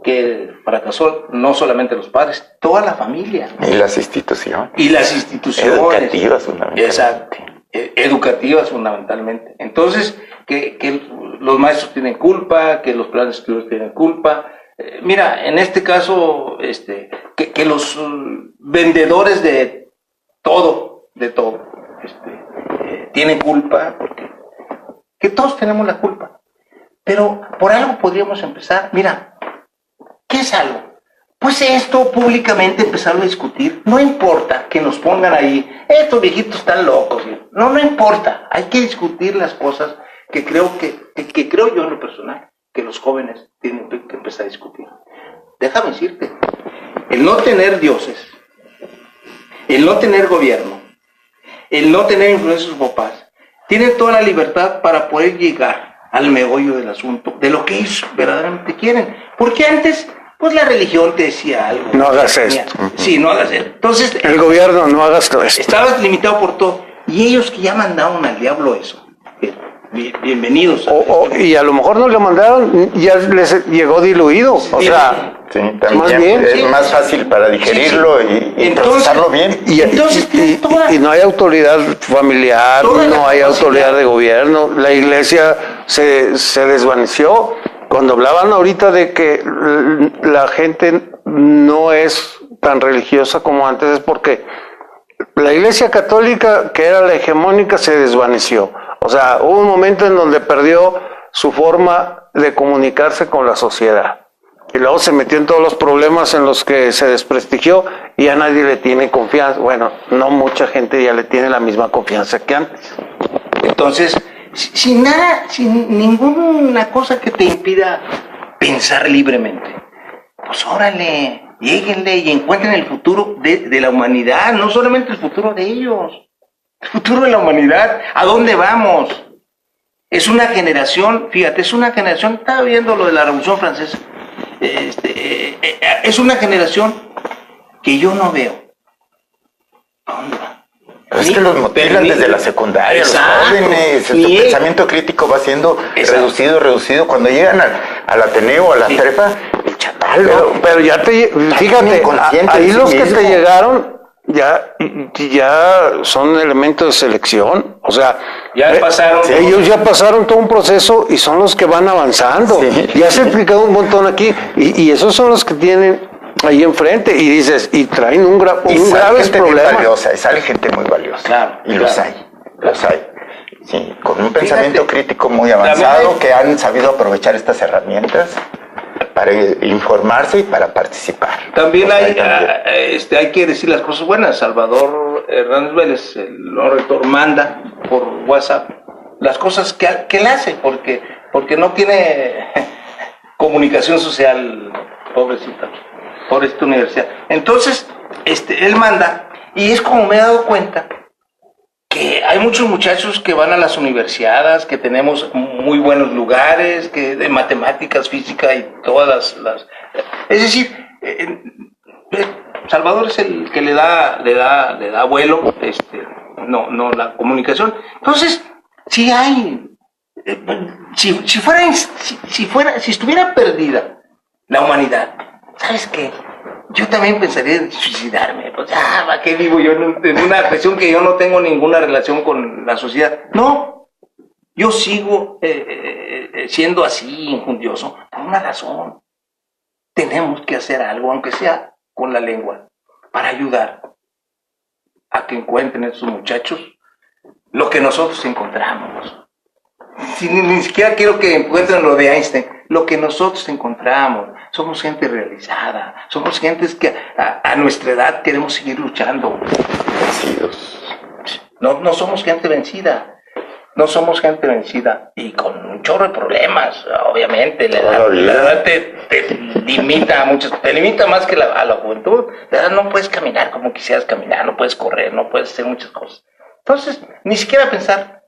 S2: que fracasó no solamente los padres, toda la familia.
S3: Y las instituciones.
S2: Educativas, fundamentalmente. Exacto. Educativas, fundamentalmente. Entonces, que los maestros tienen culpa, que los planes de estudios tienen culpa. Mira, en este caso, que los vendedores de todo, tienen culpa, porque que todos tenemos la culpa. Pero por algo podríamos empezar. Mira, ¿qué es algo? Pues esto públicamente empezarlo a discutir. No importa que nos pongan ahí, estos viejitos están locos. No importa. Hay que discutir las cosas que creo yo en lo personal, que los jóvenes tienen que empezar a discutir. Déjame decirte, el no tener dioses, el no tener gobierno, el no tener influencia de sus papás, tienen toda la libertad para poder llegar al meollo del asunto, de lo que ellos verdaderamente quieren. Porque antes, pues la religión te decía algo.
S1: No hagas esto.
S2: Sí, no hagas esto. Entonces,
S1: el gobierno, no hagas esto.
S2: Estabas limitado por todo. Y ellos que ya mandaron al diablo eso. Bienvenidos.
S1: Y a lo mejor no le mandaron, ya les llegó diluido. O sea,
S3: sí, también más bien, es más fácil para digerirlo y procesarlo bien.
S1: Y no hay autoridad familiar, no hay autoridad de gobierno. La iglesia se desvaneció. Cuando hablaban ahorita de que la gente no es tan religiosa como antes, es porque la iglesia católica, que era la hegemónica, se desvaneció. O sea, hubo un momento en donde perdió su forma de comunicarse con la sociedad. Y luego se metió en todos los problemas en los que se desprestigió y ya nadie le tiene confianza. Bueno, no mucha gente ya le tiene la misma confianza que antes.
S2: Entonces, sin ninguna cosa que te impida pensar libremente, pues órale, lléguenle y encuentren el futuro de la humanidad, no solamente el futuro de ellos. El futuro de la humanidad, ¿a dónde vamos? Es una generación, fíjate, estaba viendo lo de la Revolución Francesa, es una generación que yo no veo ¿Dónde va?
S3: Es que los motivan desde la secundaria, los jóvenes, su pensamiento crítico va siendo reducido. Cuando llegan al Ateneo, a la prepa, el chaval.
S1: Pero ya fíjate, ahí los que te llegaron ya son elementos de selección, o sea, ellos ya pasaron todo un proceso y son los que van avanzando. Sí. Ya se ha explicado un montón aquí y esos son los que tienen ahí enfrente y dices, y traen un graves problema.
S3: Sale gente muy valiosa, claro, y los hay. Sí, con un pensamiento crítico muy avanzado que han sabido aprovechar estas herramientas para informarse y para participar.
S2: También hay que decir las cosas buenas. Salvador Hernández Vélez, el nuevo rector, manda por WhatsApp las cosas que él hace, porque no tiene comunicación social, pobrecita universidad. Entonces, él manda, y es como me he dado cuenta que hay muchos muchachos que van a las universidades, que tenemos muy buenos lugares, que de matemáticas, física y todas las es decir, Salvador es el que le da vuelo, no la comunicación. Entonces, si estuviera perdida la humanidad, ¿sabes qué? Yo también pensaría en suicidarme. Pues, ¿para qué vivo yo en una presión que yo no tengo ninguna relación con la sociedad? No, yo sigo siendo así, injundioso, por una razón. Tenemos que hacer algo, aunque sea con la lengua, para ayudar a que encuentren estos muchachos lo que nosotros encontramos. Ni siquiera quiero que encuentren lo de Einstein, lo que nosotros encontramos. Somos gente realizada, somos gentes que a nuestra edad queremos seguir luchando.
S3: Vencidos.
S2: No somos gente vencida. No somos gente vencida y con un chorro de problemas, obviamente. La edad te limita a muchas, te limita más que a la juventud. La edad no puedes caminar como quisieras caminar, no puedes correr, no puedes hacer muchas cosas. Entonces, ni siquiera pensar.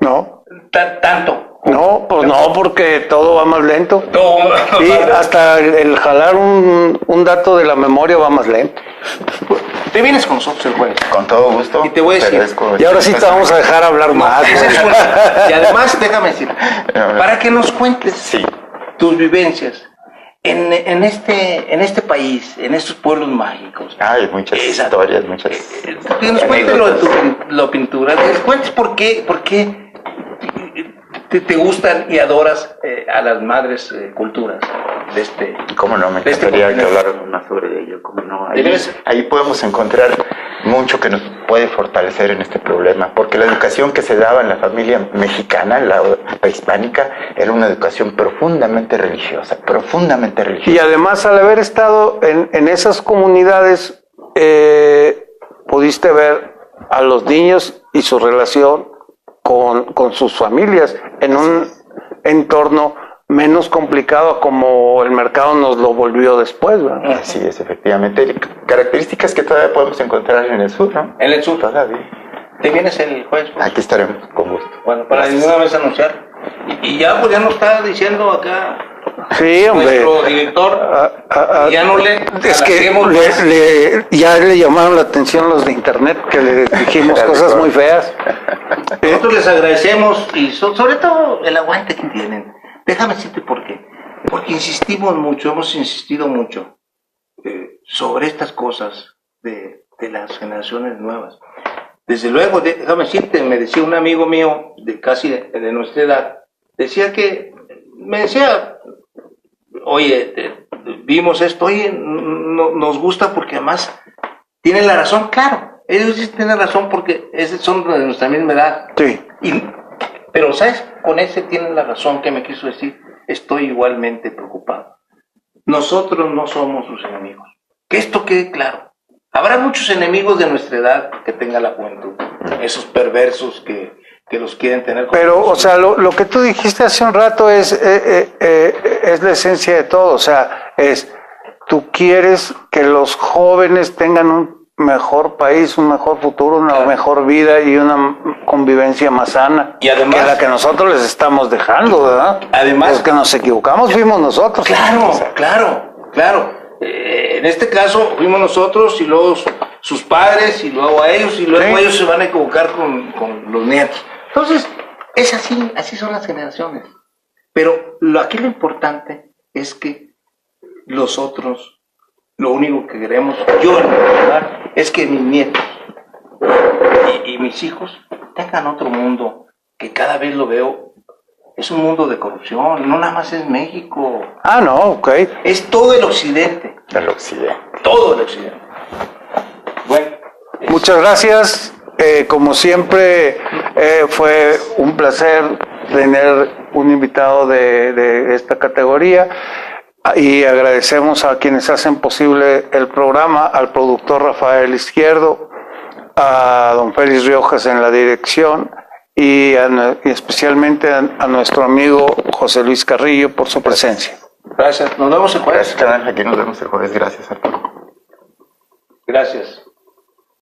S1: No.
S2: Tanto.
S1: No, pues no, porque todo va más lento. Sí, hasta el jalar un dato de la memoria va más lento.
S2: Te vienes con nosotros el jueves.
S3: Con todo gusto.
S2: Y te voy a decir.
S1: Y ahora sí te vamos a dejar hablar más.
S2: Y además, déjame decir, para que nos cuentes tus vivencias en este país, en estos pueblos mágicos.
S3: Hay muchas historias, muchas.
S2: Que nos cuentes lo de la pintura, que nos cuentes por qué te gustan y adoras a las madres culturas de este.
S3: ¿Cómo no? Me encantaría que habláramos más sobre ello. ¿Cómo no? Ahí podemos encontrar mucho que nos puede fortalecer en este problema, porque la educación que se daba en la familia mexicana, la prehispánica, era una educación profundamente religiosa.
S1: Y además, al haber estado en esas comunidades, pudiste ver a los niños y su relación con sus familias en un entorno menos complicado como el mercado nos lo volvió después, ¿verdad?
S3: Así es, efectivamente. Características que todavía podemos encontrar en el sur, ¿no?
S2: En el sur.
S3: Todavía.
S2: ¿Te vienes el jueves?
S3: Aquí estaremos, con gusto.
S2: Bueno, para de una vez anunciar. Y ya, pues ya nos está diciendo acá.
S1: Sí, hombre.
S2: Nuestro director, ya no le...
S1: Es que ya le llamaron la atención los de internet, que le dijimos cosas muy feas.
S2: Nosotros les agradecemos y sobre todo el aguante que tienen. Déjame decirte por qué. Porque hemos insistido mucho sobre estas cosas de las generaciones nuevas. Desde luego, déjame decirte, me decía un amigo mío de casi de nuestra edad, me decía, oye, vimos esto, oye, nos gusta porque además tienen la razón, claro, ellos sí tienen razón porque son de nuestra misma edad.
S1: Sí.
S2: Pero, ¿sabes? Con ese tienen la razón que me quiso decir, estoy igualmente preocupado. Nosotros no somos sus enemigos. Que esto quede claro. Habrá muchos enemigos de nuestra edad que tenga la juventud, esos perversos que los quieren tener.
S1: Pero, o sea, lo que tú dijiste hace un rato es la esencia de todo. O sea, tú quieres que los jóvenes tengan un mejor país, un mejor futuro, una mejor vida y una convivencia más sana,
S2: y además,
S1: que la que nosotros les estamos dejando, ¿verdad?
S2: Además,
S1: los que nos equivocamos fuimos nosotros.
S2: Claro. En este caso fuimos nosotros y luego sus padres y luego a ellos y luego ellos se van a equivocar con los nietos. Entonces, es así son las generaciones. Pero aquí lo importante es que los otros, lo único que queremos, yo en particular, es que mis nietos y mis hijos tengan otro mundo, que cada vez lo veo, es un mundo de corrupción, no nada más es México.
S1: Ah, no, ok.
S2: Es todo el occidente.
S3: El occidente.
S2: Todo el occidente. Bueno.
S1: Muchas gracias. Como siempre, fue un placer tener un invitado de esta categoría y agradecemos a quienes hacen posible el programa, al productor Rafael Izquierdo, a don Félix Riojas en la dirección y especialmente a nuestro amigo José Luis Carrillo por su presencia.
S2: Gracias. Nos vemos el jueves.
S3: Gracias, canal. Aquí nos vemos el jueves. Gracias, Arturo.
S2: Gracias.